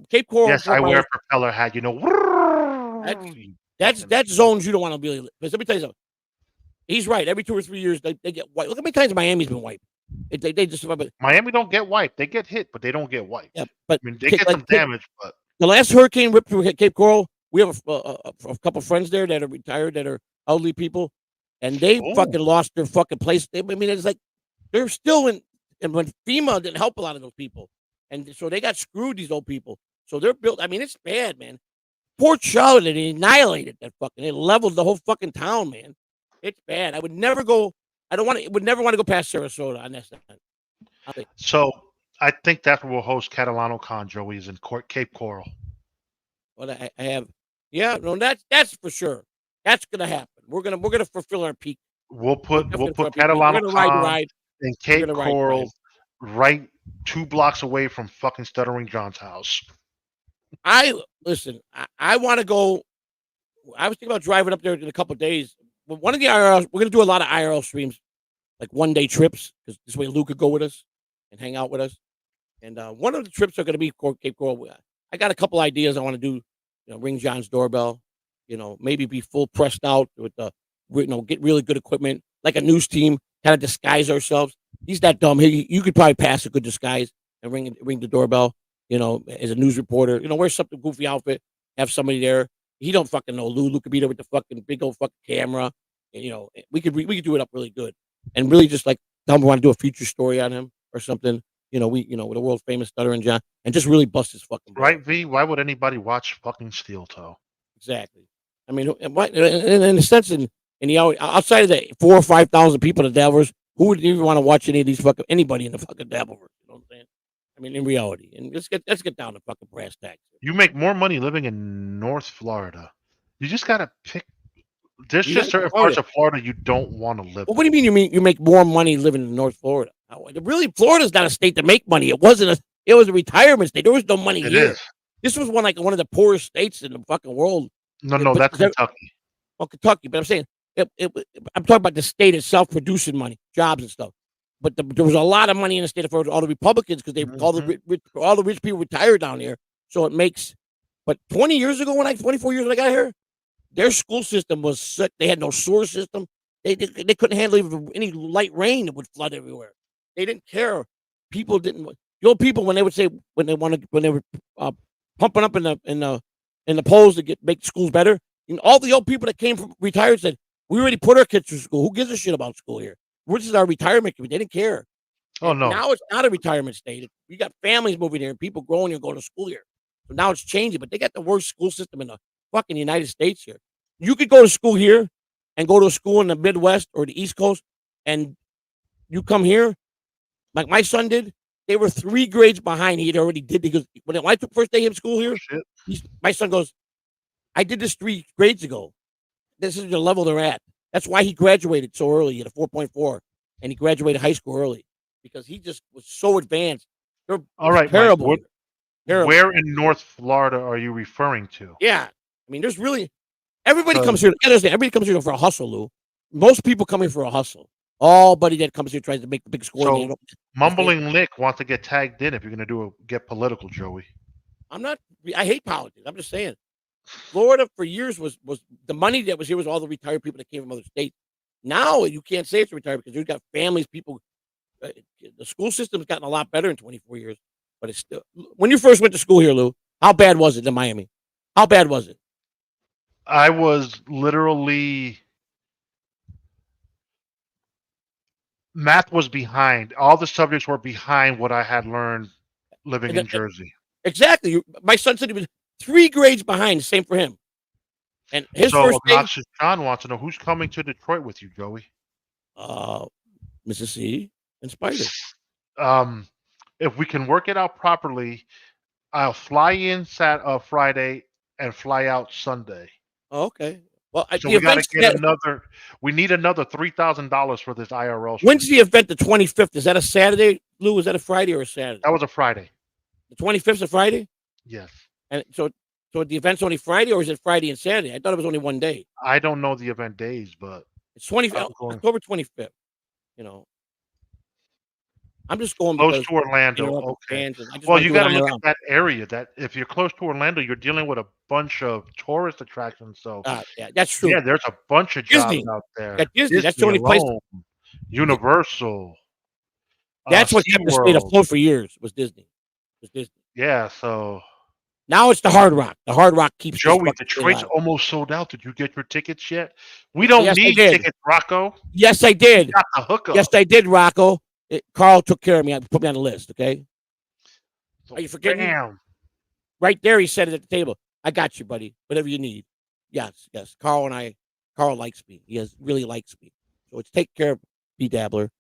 Yes, I wear a propeller hat. That's zones you don't want to be. Because let me tell you something. He's right. Every 2 or 3 years, they get wiped. Look how many times Miami's been wiped. They just Miami don't get wiped. They get hit, but they don't get wiped. Yeah, but I mean, they get some damage. But the last hurricane ripped through Cape Coral. We have a couple friends there that are retired, that are elderly people, and they fucking lost their fucking place. I mean, it's like they're still in. And when FEMA didn't help a lot of those people, and so they got screwed. These old people. So they're built. I mean, it's bad, man. Port Charlotte, they annihilated that fucking. It leveled the whole fucking town, man. It's bad. I would never go. Would never want to go past Sarasota on that side. So I think that's where we'll host Catalano Con, Joey, is in Cape Coral. Well, I have. Yeah, no, that's for sure. That's gonna happen. We're gonna fulfill our peak. We'll put Catalano Con in Cape Coral, right 2 blocks away from fucking Stuttering John's house. I want to go. I was thinking about driving up there in a couple of days. But one of the IRL, we're gonna do a lot of IRL streams, like 1-day trips, because this way Lou could go with us and hang out with us. And one of the trips are gonna be Cape Coral. I got a couple ideas I want to do. Ring John's doorbell. Maybe be full pressed out with get really good equipment, like a news team, kind of disguise ourselves. He's that dumb. You could probably pass a good disguise and ring the doorbell. As a news reporter, wear something goofy outfit, have somebody there. He don't fucking know Lou. Lou could be there with the fucking big old fucking camera. And, we could do it up really good, and really just like tell him we want to do a feature story on him or something. With the world famous Stuttering John, and just really bust his fucking butt. Right, V? Why would anybody watch fucking Steel Toe? Exactly. I mean, in a sense, in outside of the 4,000 or 5,000 people in the Devilverse, who would even want to watch any of these anybody in the fucking Devilverse? You know what I'm saying? I mean, in reality, and let's get down to fucking brass tacks. You make more money living in North Florida. You just gotta pick. There's just certain parts of Florida you don't want to live. Well, what do you mean? You make more money living in North Florida? Really, Florida's not a state to make money. It was a retirement state. There was no money here. Is. This was one of the poorest states in the fucking world. No, that's Kentucky. Well, Kentucky, but I'm saying I'm talking about the state itself producing money, jobs and stuff. But there was a lot of money in the state of Florida, all the Republicans, because all the rich people retired down here. So it makes. But 24 years ago when I got here, their school system was sick. They had no sewer system. They couldn't handle even any light rain. It would flood everywhere. They didn't care. People didn't. The old people, when they were pumping up in the polls to make schools better, and all the old people that came from retired said, "We already put our kids through school. Who gives a shit about school here? This is our retirement community." They didn't care. Oh no! Now it's not a retirement state. You got families moving here and people growing here and going to school here. So now it's changing. But they got the worst school system in the fucking United States here. You could go to school here and go to a school in the Midwest or the East Coast, and you come here, like my son did. They were 3 grades behind. He already did. He goes, when I took first day of school here, my son goes, "I did this 3 grades ago. This is the level they're at." That's why he graduated so early at a 4.4, and he graduated high school early because he just was so advanced. They're all right, terrible. Mike, where in North Florida are you referring to? Yeah, I mean, there's really everybody comes here. Everybody comes here for a hustle, Lou. Most people come here for a hustle. Everybody that comes here tries to make the big score. So, Mumbling Lick wants to get tagged in if you're going to get political, Joey. I'm not. I hate politics. I'm just saying. Florida for years was the money that was here was all the retired people that came from other states. Now you can't say it's retired because you've got families, people. The school system's gotten a lot better in 24 years, but it's still. When you first went to school here, Lou, how bad was it in Miami? How bad was it? I was literally. Math was behind. All the subjects were behind what I had learned living in Jersey. Exactly. My son said he was 3 grades behind. Same for him. And his first day. John wants to know who's coming to Detroit with you, Joey. Mrs. C and Spider. If we can work it out properly, I'll fly in Friday and fly out Sunday. Oh, okay. Well, so we got to get another. We need another $3,000 for this IRL. When's the event? The 25th. Is that a Saturday, Lou? Is that a Friday or a Saturday? That was a Friday. The 25th is a Friday. Yes. And so the event's only Friday, or is it Friday and Saturday? I thought it was only one day. I don't know the event days, but it's October 25th. You know, I'm just going close to Orlando. Okay. Well, you got to look at that area. That if you're close to Orlando, you're dealing with a bunch of tourist attractions. So yeah, that's true. Yeah, there's a bunch of jobs out there. Disney, that's the only place. Universal. That's what kept the state afloat for years. Was Disney. Yeah. So now it's the Hard Rock. The Hard Rock keeps. Joey, Detroit's almost sold out. Did you get your tickets yet? We don't need tickets, Rocco. Yes, I did. You got the hookup. Yes, I did, Rocco. Carl took care of me. Put me on the list. Okay. So, are you forgetting? Bam. Right there, he said it at the table. I got you, buddy. Whatever you need. Yes. Carl likes me. He really likes me. So it's take care of me, Dabbler.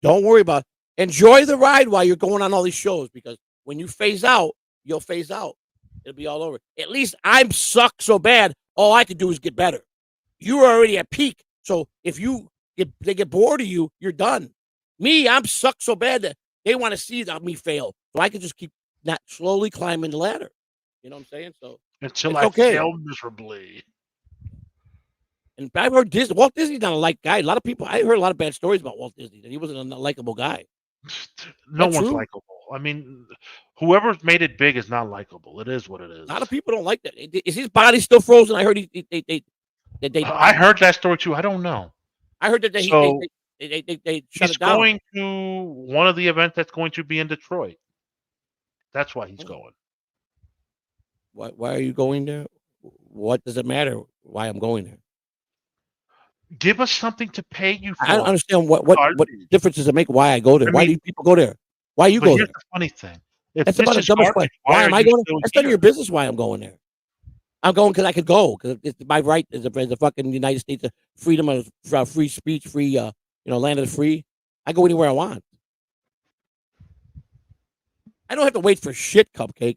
Don't worry about it. Enjoy the ride while you're going on all these shows, because when you phase out, you'll phase out. It'll be all over. At least I'm suck so bad. All I can do is get better. You're already at peak. So if they get bored of you, you're done. Me, I'm sucked so bad that they want to see me fail. So I can just keep not slowly climbing the ladder. You know what I'm saying? So until I fail miserably. And I've heard Walt Disney's not a liked guy. A lot of people, I heard a lot of bad stories about Walt Disney, that he wasn't a likable guy. No one's likable. I mean, whoever's made it big is not likable. It is what it is. A lot of people don't like that. Is his body still frozen? I heard I heard that story too. I don't know. I heard that they shut it down. He's going to one of the events that's going to be in Detroit. That's why he's going. Why are you going there? What does it matter why I'm going there? Give us something to pay you for. I don't understand what difference does it make why I go there. Why do people go there? Why you go there? Here's the funny thing. That's about the dumbest question. Why am I going there? That's none of your business why I'm going there. I'm going because I could go, because it's my right as a fucking United States of freedom of free speech, free land of the free. I go anywhere I want. I don't have to wait for shit, Cupcake.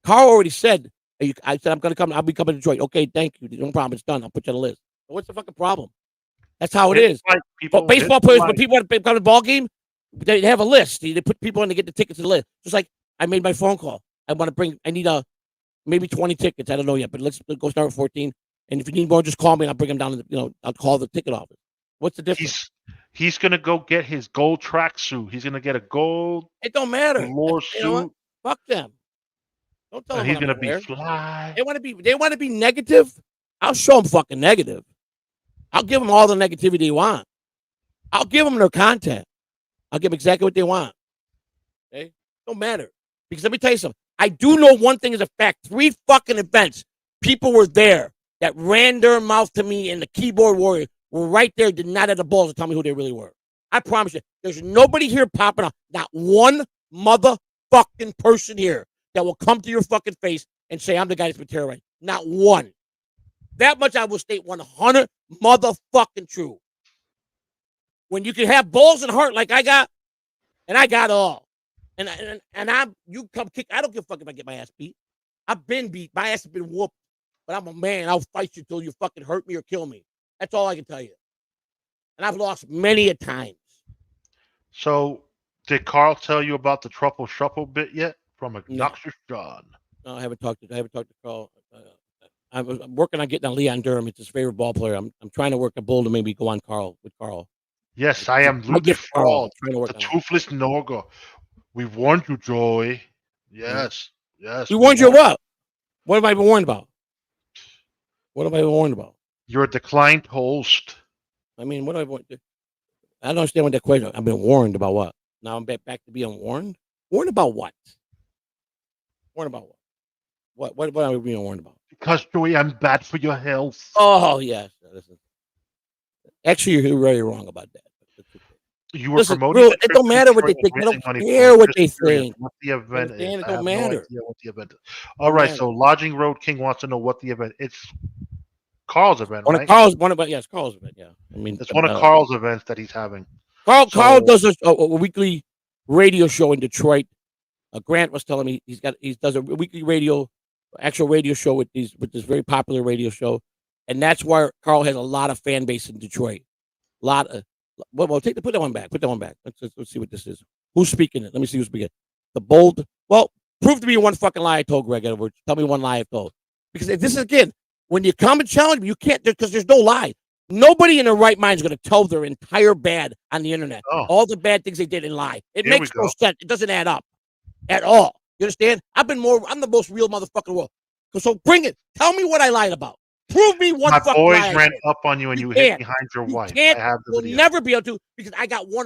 Carl already said. I said I'm gonna come. I'll be coming to Detroit. Okay, thank you. No problem. It's done. I'll put you on the list. So what's the fucking problem? That's how it is. Like baseball players, when people want to come to the ball game, they have a list. They put people in to get the tickets to the list. Just like I made my phone call. I need maybe 20 tickets. I don't know yet, but let's go start with 14. And if you need more, just call me and I'll bring him down to I'll call the ticket office. What's the difference? He's gonna go get his gold tracksuit. He's gonna get a gold It don't matter. velour You know what? suit, Fuck them. Don't tell and them he's what I'm gonna be wear. fly. They want to be negative. I'll show them fucking negative. I'll give them all the negativity they want. I'll give them their content. I'll give them exactly what they want. Okay? Don't matter. Because let me tell you something. I do know one thing is a fact. 3 fucking events. People were there that ran their mouth to me, and the keyboard warrior were right there, did not have the balls to tell me who they really were. I promise you, there's nobody here popping up. Not one motherfucking person here that will come to your fucking face and say, I'm the guy that's been terrorized. Not one. That much I will state 100 motherfucking true. When you can have balls and heart like I got, and I got all. And you come kick. I don't give a fuck if I get my ass beat. I've been beat. My ass has been whooped. But I'm a man. I'll fight you till you fucking hurt me or kill me. That's all I can tell you. And I've lost many a times. So, did Carl tell you about the truffle shuffle bit yet from Obnoxious John? No, I haven't talked to Carl. I'm working on getting on Leon Durham. It's his favorite ball player. I'm trying to work a bull to maybe go on Carl with Carl. Yes, I am I'll Luke get Carl. Frog, Trying to work the on it. toothless Norga. We warned you, Joey. Yes, yes. We warned you what? What have I been warned about? What have I been warned about? You're a declined host. I mean, what have I warned? I don't understand what that question. I've been warned about what? Now I'm back to being warned. Warned about what? Warned about what? What are we being warned about? Because, Joey, I'm bad for your health. Oh yes. Listen. Actually, you're very wrong about that. You were Listen, promoting. bro, it don't matter what they think. I don't care what they think. What the event is. It I don't have matter. no idea what the event is. All right, so Lodging Road King wants to know what the event. It's Carl's event, right? Carl's event. Yeah, I mean, it's one of Carl's events that he's having. Carl does a weekly radio show in Detroit. Grant was telling me he does a weekly actual radio show with this very popular radio show, and that's why Carl has a lot of fan base in Detroit. A lot of put that one back. Put that one back. Let's see what this is. Who's speaking it? Let me see who's speaking. The bold. Well, prove to me one fucking lie I told Greg Edwards. Tell me one lie I told. Because if this is again, when you come and challenge me, you can't because there's no lie. Nobody in their right mind is going to tell their entire bad on the internet. Oh. All the bad things they did and lie. It makes no sense. It doesn't add up at all. You understand? I'm the most real motherfucker in the world. So bring it. Tell me what I lied about. Prove me one fucking lie. My boys ran up on you and you hit behind your wife. I have the video. You'll never be able to because I got 100%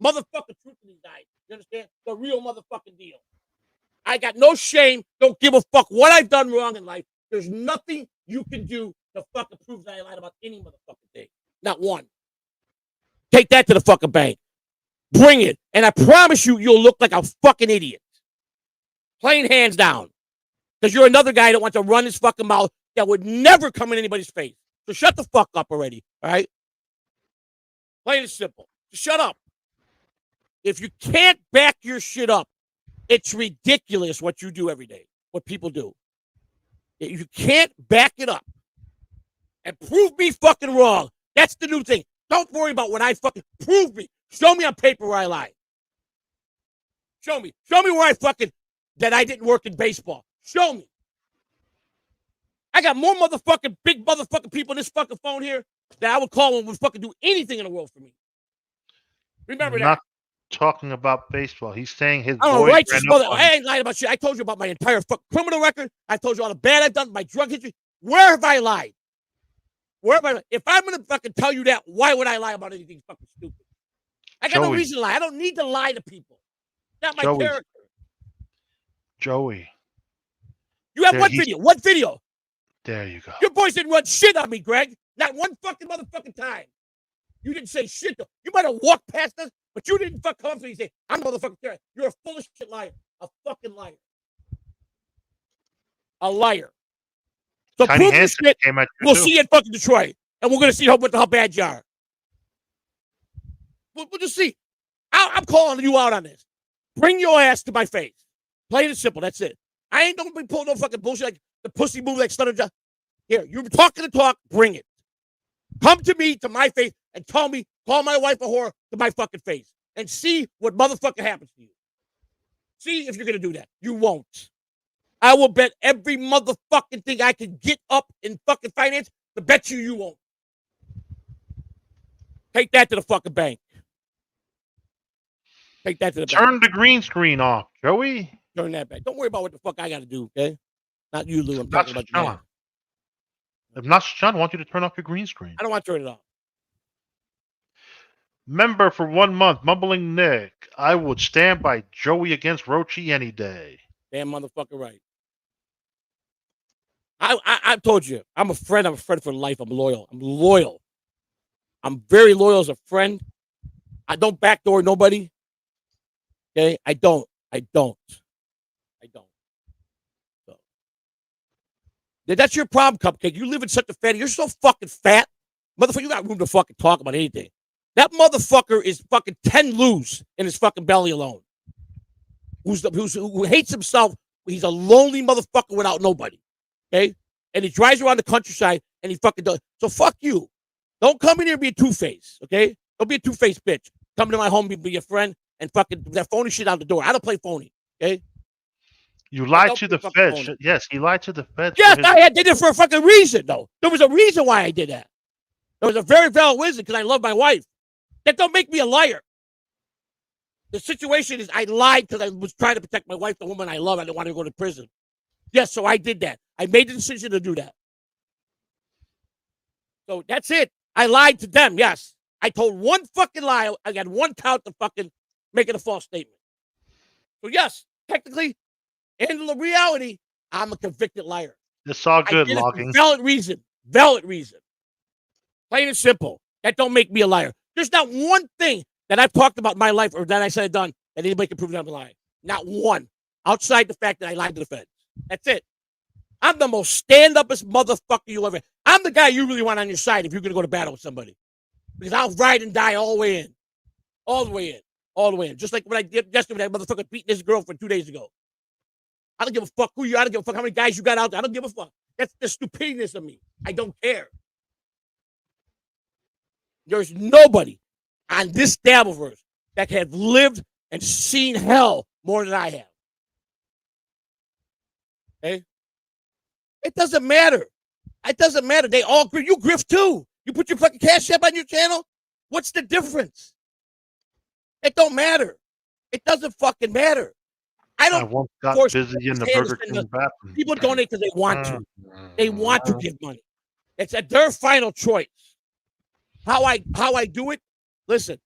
motherfucking truth in these guys. You understand? The real motherfucking deal. I got no shame. Don't give a fuck what I've done wrong in life. There's nothing you can do to fucking prove that I lied about any motherfucking thing. Not one. Take that to the fucking bank. Bring it. And I promise you'll look like a fucking idiot. Plain hands down. Because you're another guy that wants to run his fucking mouth that would never come in anybody's face. So shut the fuck up already. All right? Plain and simple. Just shut up. If you can't back your shit up, it's ridiculous what you do every day. What people do. If you can't back it up and prove me fucking wrong, that's the new thing. Don't worry about what I fucking prove me. Show me on paper where I lied. Show me. Show me where that I didn't work in baseball. Show me. I got more big motherfucking people in this fucking phone here that I would call and would fucking do anything in the world for me. Remember that. Not talking about baseball. He's saying his I'm boys a righteous mother. I ain't lying about shit. I told you about my entire criminal record. I told you all the bad I've done, my drug history. Where have I lied? Where have I lied? If I'm going to fucking tell you that, why would I lie about anything fucking stupid? I got no reason to lie. I don't need to lie to people. Not my character. Joey. You have what video? What video? There you go. Your boys didn't run shit on me, Greg. Not one fucking motherfucking time. You didn't say shit, though. You might have walked past us, but you didn't fucking come up to me and say, I'm a motherfucking terrorist. You're a full of shit liar. A fucking liar. A liar. So Tiny prove this shit. We'll see you in fucking Detroit. And we're going to see how bad you are. We'll just see. I'm calling you out on this. Bring your ass to my face. Plain and simple. That's it. I ain't going to be pulling no fucking bullshit like the pussy move like Stutter John. Here, you're talking the talk. Bring it. Come to me, to my face, and call my wife a whore to my fucking face. And see what motherfucker happens to you. See if you're going to do that. You won't. I will bet every motherfucking thing I can get up in fucking finance to bet you won't. Take that to the fucking bank. Take that to the bank. Turn the green screen off, Joey. Turn that back. Don't worry about what the fuck I got to do, okay? Not you, Lou. I'm That's talking about John. the man. If not, Sean, I want you to turn off your green screen. I don't want to turn it off. Member for 1 month, Mumbling Nick. I would stand by Joey against Rochi any day. Damn motherfucker right. I told you, I'm a friend. I'm a friend for life. I'm loyal. I'm loyal. I'm very loyal as a friend. I don't backdoor nobody. Okay? I don't. So. That's your problem, Cupcake. You live in such a fatty. You're so fucking fat. Motherfucker, you got room to fucking talk about anything. That motherfucker is fucking 10 loos in his fucking belly alone. Who hates himself. He's a lonely motherfucker without nobody. Okay? And he drives around the countryside and he fucking does. So fuck you. Don't come in here and be a two-face. Okay? Don't be a two-faced bitch. Come to my home, be a friend, and fucking that phony shit out the door. I don't play phony. Okay? You lied to the feds. Yes, he lied to the feds. Yes, I did it for a fucking reason, though. There was a reason why I did that. There was a very valid reason because I love my wife. That don't make me a liar. The situation is I lied because I was trying to protect my wife, the woman I love. I didn't want to go to prison. Yes, so I did that. I made the decision to do that. So that's it. I lied to them, yes. I told one fucking lie. I got one count to fucking making a false statement. So yes, technically, in the reality, I'm a convicted liar. It's all good, I did Logging. it for valid reason. Valid reason. Plain and simple. That don't make me a liar. There's not one thing that I've talked about in my life or that I said I've done that anybody can prove that I'm lying. Not one. Outside the fact that I lied to the feds. That's it. I'm the most stand-upest motherfucker you'll ever. I'm the guy you really want on your side if you're going to go to battle with somebody. Because I'll ride and die all the way in. All the way in. All the way in. Just like what I did yesterday, that motherfucker beating his girlfriend 2 days ago. I don't give a fuck who you are. I don't give a fuck how many guys you got out there. I don't give a fuck. That's the stupidness of me. I don't care. There's nobody on this Dabbleverse that have lived and seen hell more than I have. Okay? It doesn't matter. It doesn't matter. They all grift. You grift too. You put your fucking cash app on your channel. What's the difference? It don't matter. It doesn't fucking matter. I don't. I once got force busy in the hands Burger in King bathroom. People donate because they want to. They want to give money. It's at their final choice. How I do it? Listen,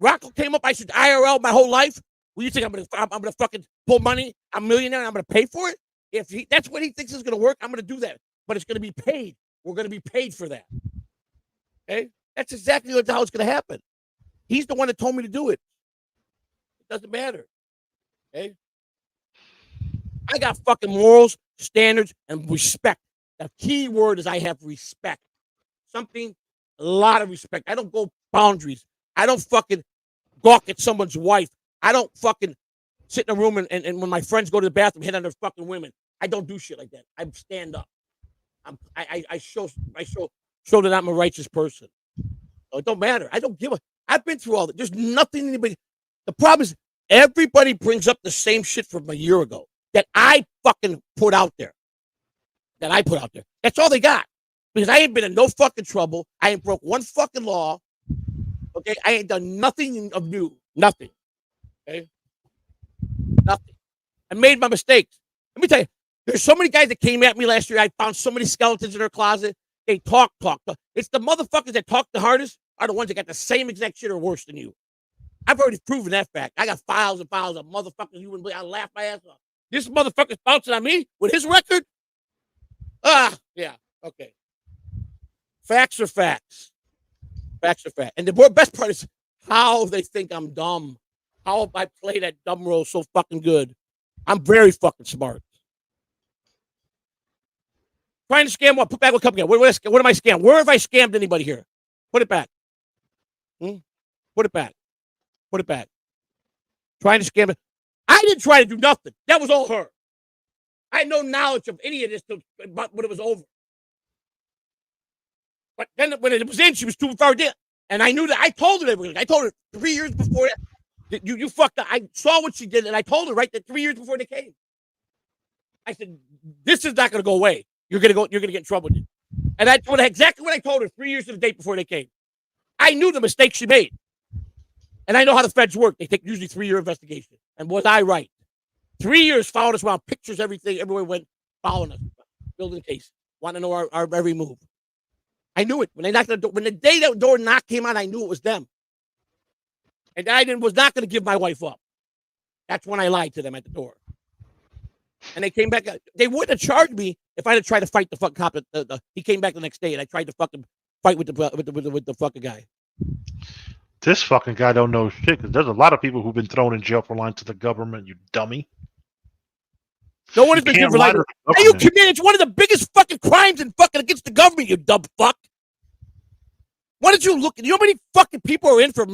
Rocco came up. I said IRL my whole life. Well, you think I'm gonna fucking pull money? I'm a millionaire and I'm gonna pay for it? If that's what he thinks is gonna work, I'm gonna do that. But it's gonna be paid. We're gonna be paid for that. Okay? That's exactly how it's gonna happen. He's the one that told me to do it. It doesn't matter. Okay? I got fucking morals, standards, and respect. The key word is I have respect. A lot of respect. I don't go boundaries. I don't fucking gawk at someone's wife. I don't fucking sit in a room and when my friends go to the bathroom, hit on their fucking women. I don't do shit like that. I stand up. I show that I'm a righteous person. So it don't matter. I don't give a. I've been through all that. There's nothing anybody. The problem is everybody brings up the same shit from a year ago that I fucking put out there. That's all they got. Because I ain't been in no fucking trouble. I ain't broke one fucking law. Okay? I ain't done nothing of new. Nothing. Okay? Nothing. I made my mistakes. Let me tell you, there's so many guys that came at me last year. I found so many skeletons in their closet. They talk. It's the motherfuckers that talk the hardest are the ones that got the same exact shit or worse than you. I've already proven that fact. I got files and files of motherfuckers you wouldn't believe. I laugh my ass off. This motherfucker's bouncing on me with his record? Yeah. Okay. Facts are facts. Facts are facts. And the best part is how they think I'm dumb. How I play that dumb role so fucking good. I'm very fucking smart. Trying to scam what? Put back what company? What am I scammed? Where have I scammed anybody here? Put it back. Put it back. Put it back. Trying to scam it. I didn't try to do nothing. That was all her. I had no knowledge of any of this when it was over. But then when it was in, she was too far down. And I knew that. I told her they were going to. I told her 3 years before that. You fucked up. I saw what she did, and I told her right that 3 years before they came. I said, this is not going to go away. You're going to get in trouble. And that's exactly what I told her 3 years to the date before they came. I knew the mistake she made. And I know how the feds work. They take usually 3-year investigation. And was I right? 3 years followed us around, pictures, everything. Everywhere went following us, building cases, wanting to know our every move. I knew it. When they knocked on the door, when the day that door knock came on, I knew it was them. And I was not going to give my wife up. That's when I lied to them at the door. And they came back. They wouldn't have charged me if I had tried to fight the fucking cop. He came back the next day, and I tried to fucking fight with the fucking guy. This fucking guy don't know shit, because there's a lot of people who've been thrown in jail for lying to the government, you dummy. No one has been given for lying. Are you kidding me? It's one of the biggest fucking crimes in fucking against the government, you dumb fuck. Why did you look? You know how many fucking people are in for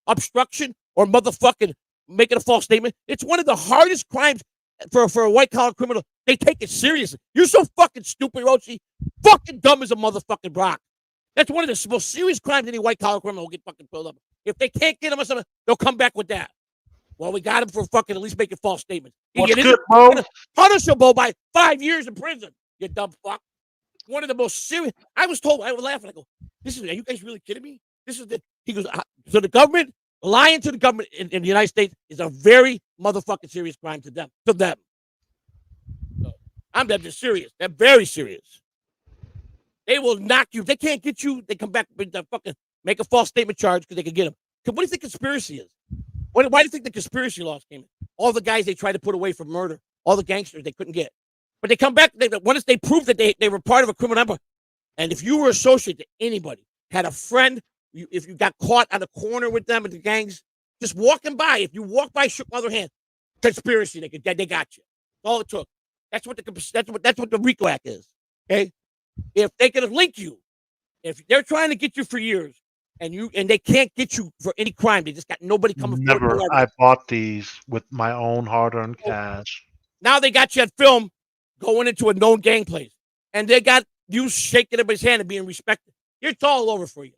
obstruction or motherfucking making a false statement? It's one of the hardest crimes for a white collar criminal. They take it seriously. You're so fucking stupid, Rochi. Fucking dumb as a motherfucking rock. That's one of the most serious crimes any white collar criminal will get fucking pulled up. If they can't get him or something, they'll come back with that. Well, we got him for fucking at least making false statements. What's good, bro? Punishable by 5 years in prison. You dumb fuck. One of the most serious. I was told. I was laughing. I go, "Are you guys really kidding me? This is the." He goes, "So the government lying to the government in the United States is a very motherfucking serious crime to them. To them. So, I'm dead. They're serious. They're very serious. They will knock you. If they can't get you, they come back with the fucking make a false statement charge because they can get them. What do you think conspiracy is? Why do you think the conspiracy laws came in? All the guys they tried to put away for murder, all the gangsters they couldn't get. But they come back, once they prove that they were part of a criminal empire, and if you were associated to anybody, had a friend, if you got caught on the corner with them and the gangs, just walking by, if you walk by, shook other hand, conspiracy, they got you. That's all it took. That's what the RICO Act is. Okay? If they could have linked you, if they're trying to get you for years, and they can't get you for any crime. They just got nobody coming. Never. I bought these with my own hard-earned cash. Now they got you at film going into a known gang place, and they got you shaking everybody's hand and being respected. It's all over for you.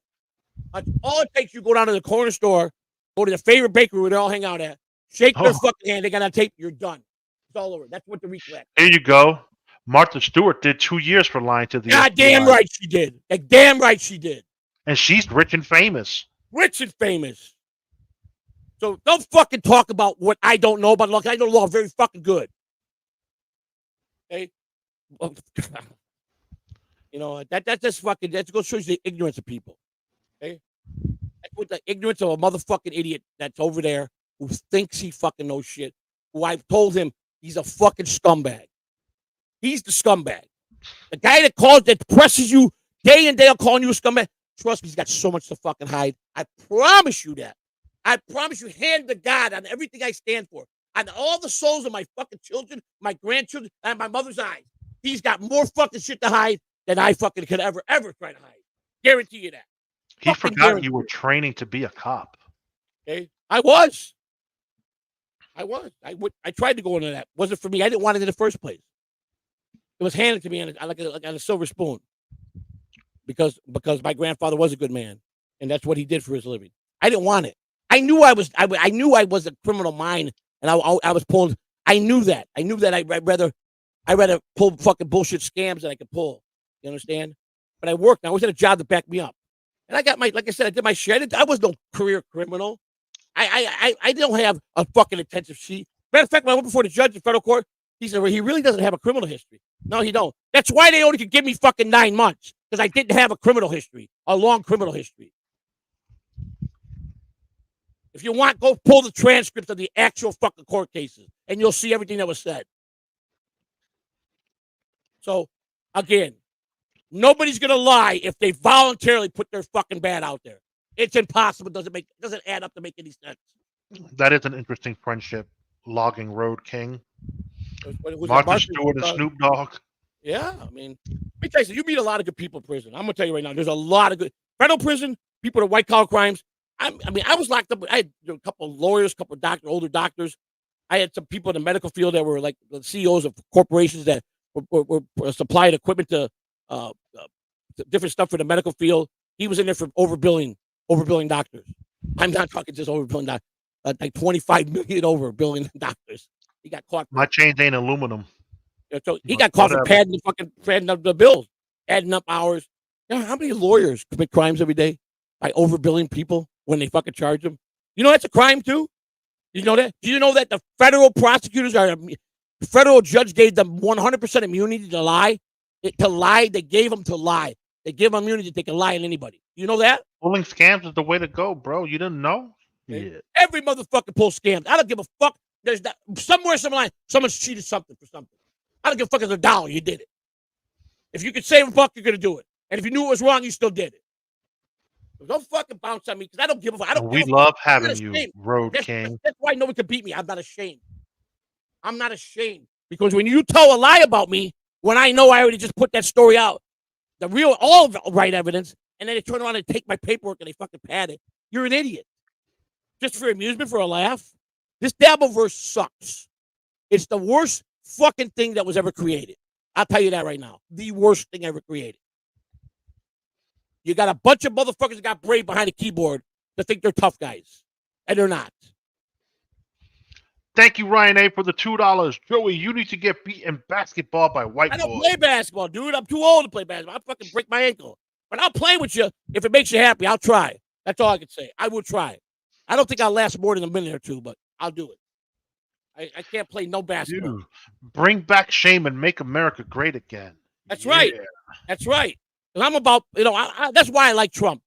All it takes, you go down to the corner store, go to the favorite bakery where they all hang out at, shake their fucking hand. They got on tape. You're done. It's all over. That's what the RICO Act. There you go. Martha Stewart did 2 years for lying to the. Damn right she did. Damn right she did. And she's rich and famous. Rich and famous. So don't fucking talk about what I don't know about law. I know law very fucking good. Okay? You know, that's just fucking, that goes shows you the ignorance of people. Okay? That's what the ignorance of a motherfucking idiot that's over there who thinks he fucking knows shit. Who I've told him he's a fucking scumbag. He's the scumbag. The guy that presses you day and day out calling you a scumbag. Trust me, he's got so much to fucking hide. I promise you that. I promise you, hand to God on everything I stand for. On all the souls of my fucking children, my grandchildren, and my mother's eyes. He's got more fucking shit to hide than I fucking could ever try to hide. Guarantee you that. He forgot you were training to be a cop. Okay? I was. I tried to go into that. Wasn't for me. I didn't want it in the first place. It was handed to me on a silver spoon. Because my grandfather was a good man, and that's what he did for his living. I didn't want it. I knew I was a criminal mind, and I was pulling. I knew that. I'd rather pull fucking bullshit scams than I could pull. You understand? But I worked. I always had a job to back me up, and I got like I said, I did my shit. I was no career criminal. I don't have a fucking intensive sheet. Matter of fact, when I went before the judge in federal court, he said, well, he really doesn't have a criminal history. No, he don't. That's why they only could give me fucking 9 months. Because I didn't have a criminal history, a long criminal history. If you want, go pull the transcripts of the actual fucking court cases, and you'll see everything that was said. So, again, nobody's gonna lie if they voluntarily put their fucking bad out there. It's impossible. Doesn't add up to make any sense. That is an interesting friendship. Logging Road King, Martha Stewart and Snoop Dogg. Yeah, I mean, let me tell you, you meet a lot of good people in prison. I'm gonna tell you right now, there's a lot of good federal prison people that white collar crimes. I was locked up. I had a couple of lawyers, a couple of doctors, older doctors. I had some people in the medical field that were like the CEOs of corporations that were supplying equipment to different stuff for the medical field. He was in there for overbilling doctors. I'm not talking just overbilling doctors. Like 25 million overbilling doctors. He got caught. My chains ain't aluminum. So he got caught for Whatever. padding up the bills, adding up hours. You know, how many lawyers commit crimes every day by overbilling people when they fucking charge them? You know that's a crime too. You know that? Do you know that the federal prosecutors the federal judge gave them 100% immunity to lie? They gave them to lie. They give them immunity. They can lie on anybody. You know that? Pulling scams is the way to go, bro. You didn't know? Okay. Yeah. Every motherfucker pulls scams. I don't give a fuck. There's that somewhere, some line, someone's cheated something for something. I don't give a fuck if it's $1. You did it. If you could save a buck, you're gonna do it. And if you knew it was wrong, you still did it. So don't fucking bounce on me because I don't give a fuck. I don't. We give a love fuck. I'm not having you, ashamed. Road That's King. why no one can beat me. I'm not ashamed. I'm not ashamed because when you tell a lie about me, when I know I already just put that story out, all the right evidence, and then they turn around and take my paperwork and they fucking pad it. You're an idiot. Just for amusement, for a laugh. This Dabbleverse sucks. It's the worst fucking thing that was ever created. I'll tell you that right now. The worst thing ever created. You got a bunch of motherfuckers that got brave behind a keyboard to think they're tough guys. And they're not. Thank you, Ryan A, for the $2. Joey, you need to get beat in basketball by white I don't boys. play basketball, dude. I'm too old to play basketball. I'll fucking break my ankle. But I'll play with you. If it makes you happy, I'll try. That's all I can say. I will try. I don't think I'll last more than a minute or two, but I'll do it. I can't play no basketball. Dude, bring back shame and make America great again. That's right. That's right. And I'm about, that's why I like Trump.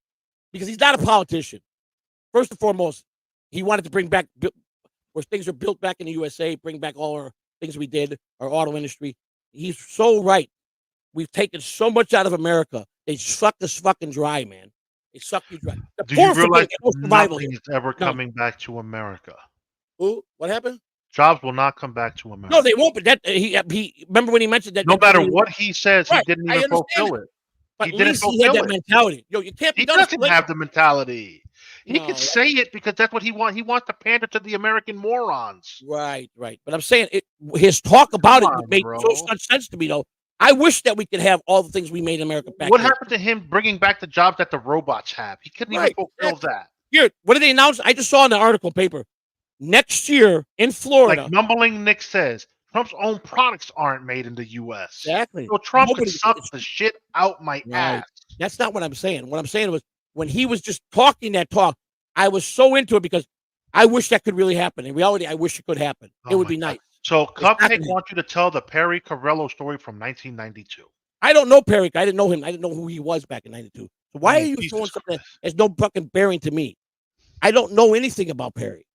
Because he's not a politician. First and foremost, he wanted to bring back where things are built back in the USA, bring back all our things we did, our auto industry. He's so right. We've taken so much out of America. They sucked us fucking dry, man. They suck you dry. Do you realize nothing is ever coming back to America? Who? What happened? Jobs will not come back to America. No, they won't. But that he remember when he mentioned that. No matter what he says, right, he didn't even fulfill it. But he at didn't least he had that mentality. Yo, you can't. He doesn't have the mentality. He can say it because that's what he wants. He wants to pander to the American morons. Right. But I'm saying his talk about it made so much sense to me, though. I wish that we could have all the things we made in America back. What happened to him bringing back the jobs that the robots have? He couldn't even fulfill that. Here, what did they announce? I just saw in the article paper. Next year in Florida. Like Mumbling Nick says, Trump's own products aren't made in the U.S. Exactly. So Trump could suck the shit out my ass. That's not what I'm saying. What I'm saying was when he was just talking that talk, I was so into it because I wish that could really happen. In reality, I wish it could happen. It would be nice. So Cupcake wants you to tell the Perry Carrello story from 1992. I don't know Perry. I didn't know him. I didn't know who he was back in 92. So why are you throwing something that has no fucking bearing to me? I don't know anything about Perry.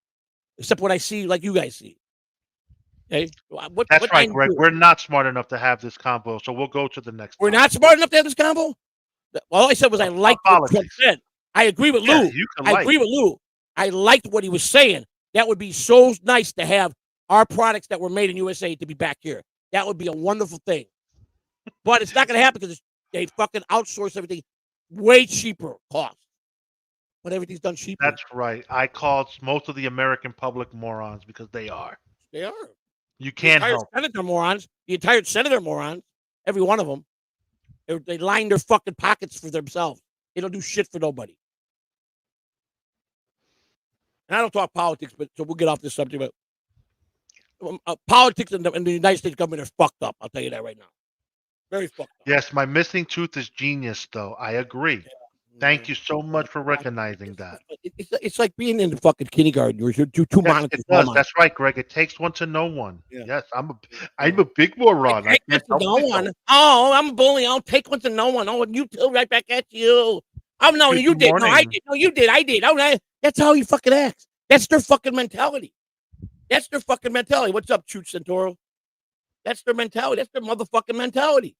Except what I see, like you guys see. Okay, That's right, Greg. We're not smart enough to have this combo, so we'll go to the next. We're not smart enough to have this combo. All I said was I liked what Trump said. I agree with Lou. I agree with Lou. I liked what he was saying. That would be so nice to have our products that were made in USA to be back here. That would be a wonderful thing. But it's not going to happen because they fucking outsource everything way cheaper cost. But everything's done cheaper. That's right. I called most of the American public morons because they are. They are. You can't help. Senator morons. The entire Senator morons. Every one of them. They line their fucking pockets for themselves. They don't do shit for nobody. And I don't talk politics, but so we'll get off this subject. But politics in the United States government are fucked up. I'll tell you that right now. Very fucked up. Yes, my missing tooth is genius, though. I agree. Yeah. Thank you so much for recognizing that. It's like being in the fucking kindergarten. You're two monitors. It does. That's right, Greg. It takes one to know one. Yeah. Yes, I'm a big moron. I can't to no one. Oh, I'm a bully. I'll take one to no one. Oh, you too, right back at you. Oh no, you did. No, I did. No, you did. I did. Oh, that's how you fucking act. That's their fucking mentality. That's their fucking mentality. What's up, Chooch Santoro? That's their mentality. That's their motherfucking mentality.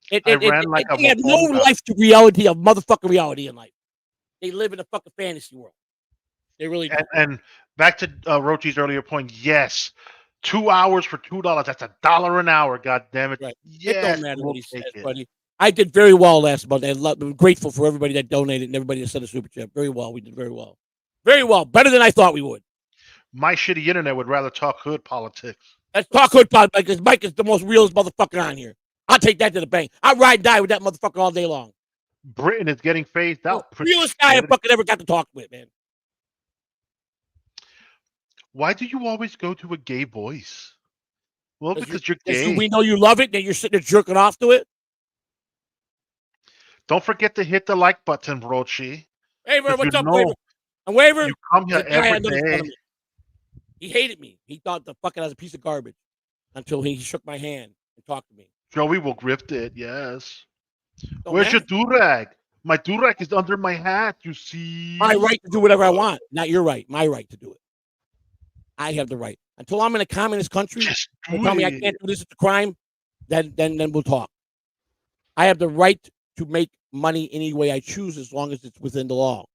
They have no life to reality of motherfucking reality in life. They live in a fucking fantasy world. They really do. And back to Rochi's earlier point, yes, 2 hours for $2. That's $1 an hour. God damn it! Right. Yes, it don't matter what he says, buddy. I did very well last month. I'm grateful for everybody that donated and everybody that sent a super chat. Very well. We did very well. Very well. Better than I thought we would. My shitty internet would rather talk hood politics. Let's talk hood politics because Mike is the most realest motherfucker on here. I'll take that to the bank. I'll ride and die with that motherfucker all day long. Britain is getting phased out. Realest guy I fucking ever got to talk with, man. Why do you always go to a gay voice? Well, because you're gay. We know you love it, then you're sitting there jerking off to it. Don't forget to hit the like button, Brochi. Hey, bro, what's you up, know Waver? And Waver, You come here the guy every I noticed day. on me. He hated me. He thought the fucking I was a piece of garbage until he shook my hand and talked to me. Joey will grift it, yes. Don't Where's matter. your durag? My durag is under my hat, you see. My right to do whatever I want. Not your right. My right to do it. I have the right. Until I'm in a communist country, Just and do tell me I it. can't do this, it's a crime, then we'll talk. I have the right to make money any way I choose as long as it's within the law.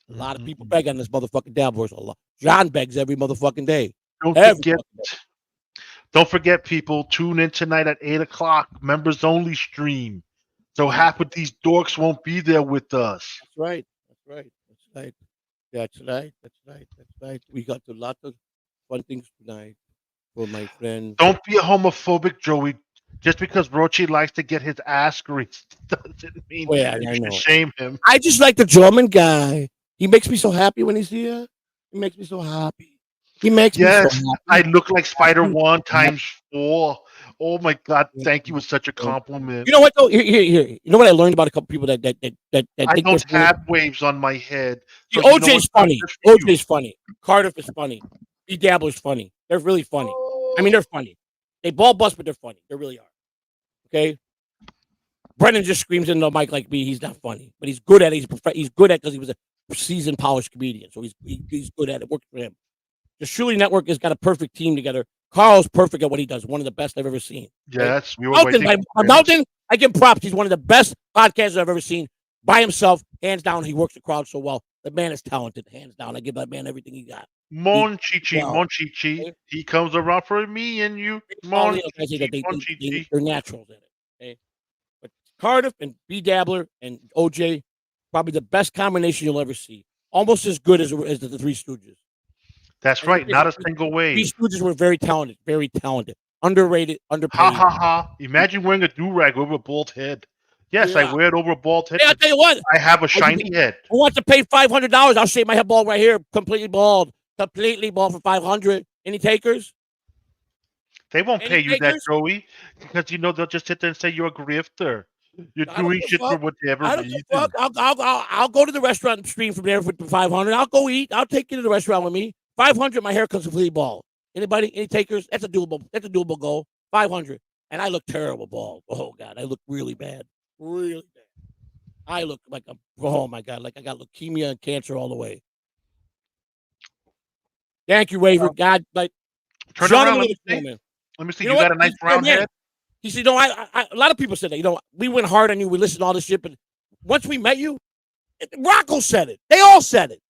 A lot of people beg on this motherfucking dabblers. A lot. John begs every motherfucking day. Don't forget, people, tune in tonight at 8 o'clock, members only stream. So half of these dorks won't be there with us. That's right. That's right. We got a lot of fun things tonight for my friends. Don't be a homophobic, Joey. Just because Rochi likes to get his ass greased doesn't mean you should shame him. I just like the German guy. He makes me so happy when he's here. He makes me so happy. Me so happy. I look like Spider-1 times 4. Oh my God! Thank you. It's such a compliment. You know what though? Here. You know what I learned about a couple people that I don't have waves on my head. So OJ's funny. OJ's funny. Cardiff is funny. B Dabbler's funny. They're really funny. I mean, they're funny. They ball bust, but they're funny. They really are. Okay. Brennan just screams into the mic like me. He's not funny, but he's good at it. He's good at it because he was a seasoned, polished comedian. So he's good at it. Works for him. The Shuli Network has got a perfect team together. Carl's perfect at what he does. One of the best I've ever seen. Yes, we were Mountain, I give him props. He's one of the best podcasters I've ever seen. By himself, hands down. He works the crowd so well. The man is talented, hands down. I give that man everything he got. Monchichi. He comes around for me and you. They're naturals in it. Okay? But Cardiff and B Dabbler and OJ, probably the best combination you'll ever see. Almost as good as the Three Stooges. That's right. Not a single way. Three Stooges were very talented. Underrated, underpaid. Ha ha ha. Imagine wearing a do-rag over a bald head. Yes, I wear it over a bald head. Hey, I'll tell you what. I have a shiny head. Who wants to pay $500? I'll shave my head bald right here. Completely bald for $500. Any takers? They won't pay you that, Joey, because they'll just sit there and say you're a grifter. You're doing shit for whatever reason. I'll go to the restaurant and stream from there for $500. I'll go eat. I'll take you to the restaurant with me. $500. My hair comes completely bald. Anybody? Any takers? That's a doable goal. $500. And I look terrible bald. Oh God, I look really bad. Really bad. I look like oh my God, like I got leukemia and cancer all the way. Thank you, Waver. God, like turn around. Let me see. You got a nice brown head. He said, "No, a lot of people said that. We went hard on you. We listened to all this shit, but once we met you, Rocco said it. They all said it.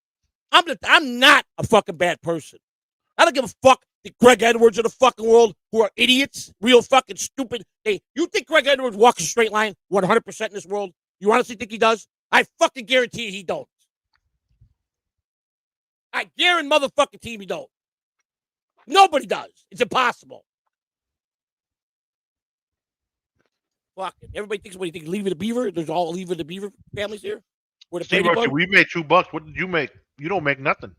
I'm not a fucking bad person. I don't give a fuck the Greg Edwards of the fucking world who are idiots, real fucking stupid. You think Greg Edwards walks a straight line 100% in this world? You honestly think he does? I fucking guarantee he don't. I guarantee motherfucking he don't. Nobody does. It's impossible. Fuck it. Everybody thinks what do you think? Leave it a Beaver? There's all Leave it a Beaver families here. Steve Rochi, we made $2. What did you make? You don't make nothing.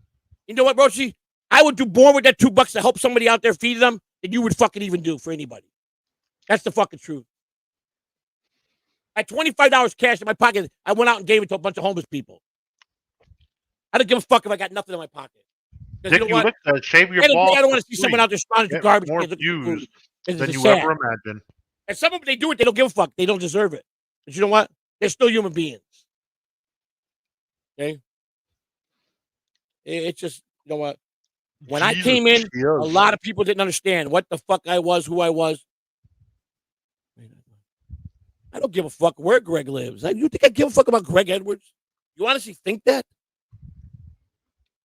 You know what, Rochi? I would do more with that $2 to help somebody out there feed them than you would fucking even do for anybody. That's the fucking truth. I had $25 cash in my pocket. I went out and gave it to a bunch of homeless people. I don't give a fuck if I got nothing in my pocket. Dick, you look shave your balls. I don't want to see someone out there scrounging garbage. More views than you sad. ever imagined. And some of them, they do it. They don't give a fuck. They don't deserve it. But you know what? They're still human beings. Okay? It's just, you know what? When I came in, a lot of people didn't understand what the fuck I was, who I was. I don't give a fuck where Greg lives. You think I give a fuck about Greg Edwards? You honestly think that?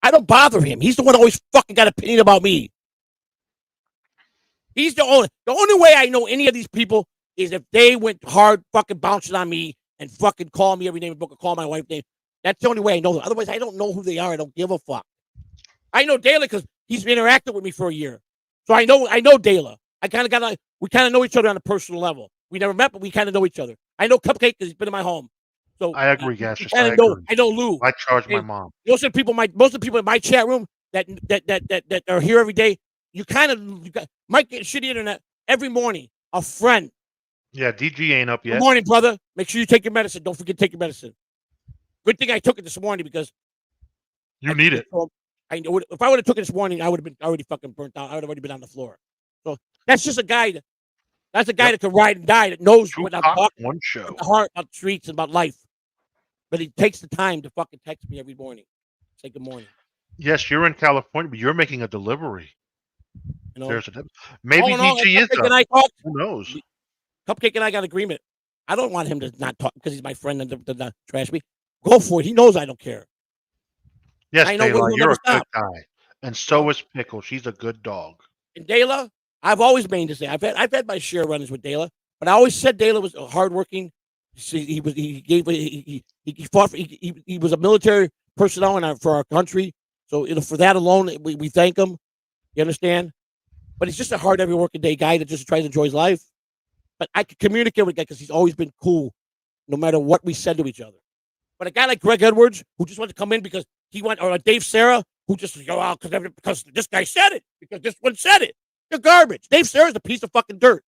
I don't bother him. He's the one who always fucking got an opinion about me. He's the only way I know any of these people is if they went hard fucking bouncing on me and fucking call me every name in the book or call my wife name. That's the only way I know them. Otherwise, I don't know who they are. I don't give a fuck. I know Dela because he's interacted with me for a year. So I know Dela. We kind of know each other on a personal level. We never met, but we kind of know each other. I know Cupcake because he's been in my home. So I agree, Gash. I know Lou. I charge my mom. Most of the people in my chat room, that are here every day. You might get shitty internet every morning. A friend. Yeah, DG ain't up yet. Good morning, brother. Make sure you take your medicine. Don't forget to take your medicine. Good thing I took it this morning because You need it. I know if I would have took it this morning, I would have been already fucking burnt out. I would have already been on the floor. So that's just a guy. That's a guy that can ride and die, that knows Two what I'm cops, talking one show. about the heart, about the streets, and about life. But he takes the time to fucking text me every morning. Say good morning. Yes, you're in California, but you're making a delivery. You know? There's maybe DG is Cupcake and up. I talked. Who knows? Cupcake and I got agreement. I don't want him to not talk because he's my friend and to not trash me. Go for it. He knows I don't care. Yes, I know Dayla, we'll you're a never good guy. And so is Pickle. She's a good dog. And Dayla, I've always made to say I've had my share of run-ins with Dayla, but I always said Dayla was hardworking. He fought for, he was a military personnel for our country. So for that alone, we thank him. You understand? But he's just a hard every working day guy that just tries to enjoy his life. But I can communicate with the guy because he's always been cool, no matter what we said to each other. But a guy like Greg Edwards, who just wanted to come in because he went, or Dave Serra, who just go out because this guy said it, because this one said it. They're garbage. Dave Serra's a piece of fucking dirt.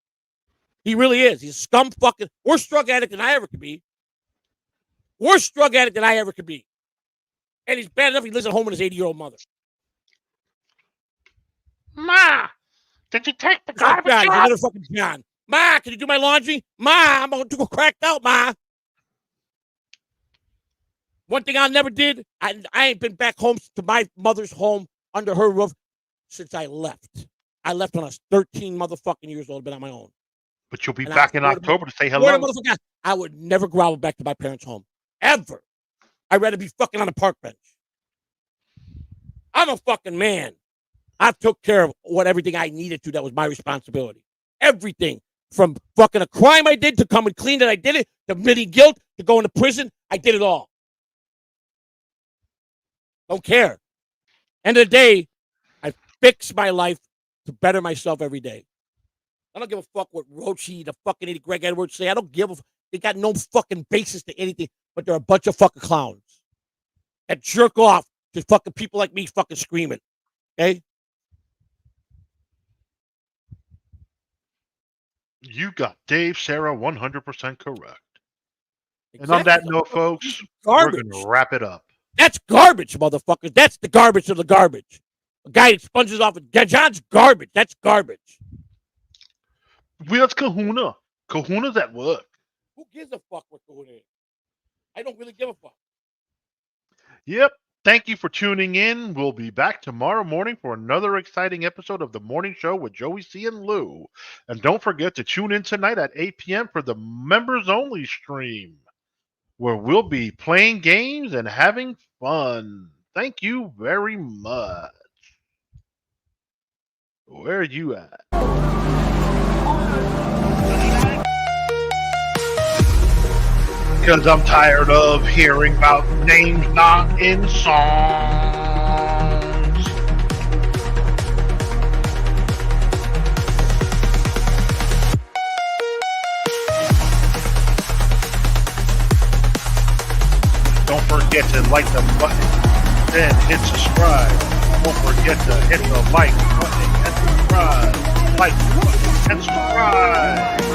He really is. He's a scum fucking worst drug addict than I ever could be. Worst drug addict than I ever could be. And he's bad enough he lives at home with his 80-year-old mother. Ma, did you take the garbage John, out? another fucking John. Ma, can you do my laundry? Ma, I'm going to go cracked out, Ma. One thing I never did, I ain't been back home to my mother's home under her roof since I left. I left when I was 13 motherfucking years old, been on my own. But you'll be And back I in swear to October to say Swear hello. to motherfucker, I would never grovel back to my parents' home. Ever. I'd rather be fucking on a park bench. I'm a fucking man. I took care of everything I needed to that was my responsibility. Everything. From fucking a crime I did to coming clean that I did it, to admitting guilt, to going to prison. I did it all. Don't care. End of the day, I fix my life to better myself every day. I don't give a fuck what Rochi, the fucking idiot Greg Edwards say. I don't give a fuck. They got no fucking basis to anything, but they're a bunch of fucking clowns that jerk off to fucking people like me fucking screaming. Okay? You got Dave Serra 100% correct. Exactly. And on that note, folks, Garbage. we're going to wrap it up. That's garbage, motherfuckers. That's the garbage of the garbage. A guy that sponges off. John's garbage. That's garbage. Where's Kahuna? Kahuna's at work. Who gives a fuck what going on? I don't really give a fuck. Yep. Thank you for tuning in. We'll be back tomorrow morning for another exciting episode of The Morning Show with Joey C. and Lou. And don't forget to tune in tonight at 8 p.m. for the members-only stream, where we'll be playing games and having fun. Thank you very much. Where are you at? Because I'm tired of hearing about names not in songs. Don't forget to like the button, then hit subscribe. Don't forget to hit the like button and subscribe. Like the button and subscribe.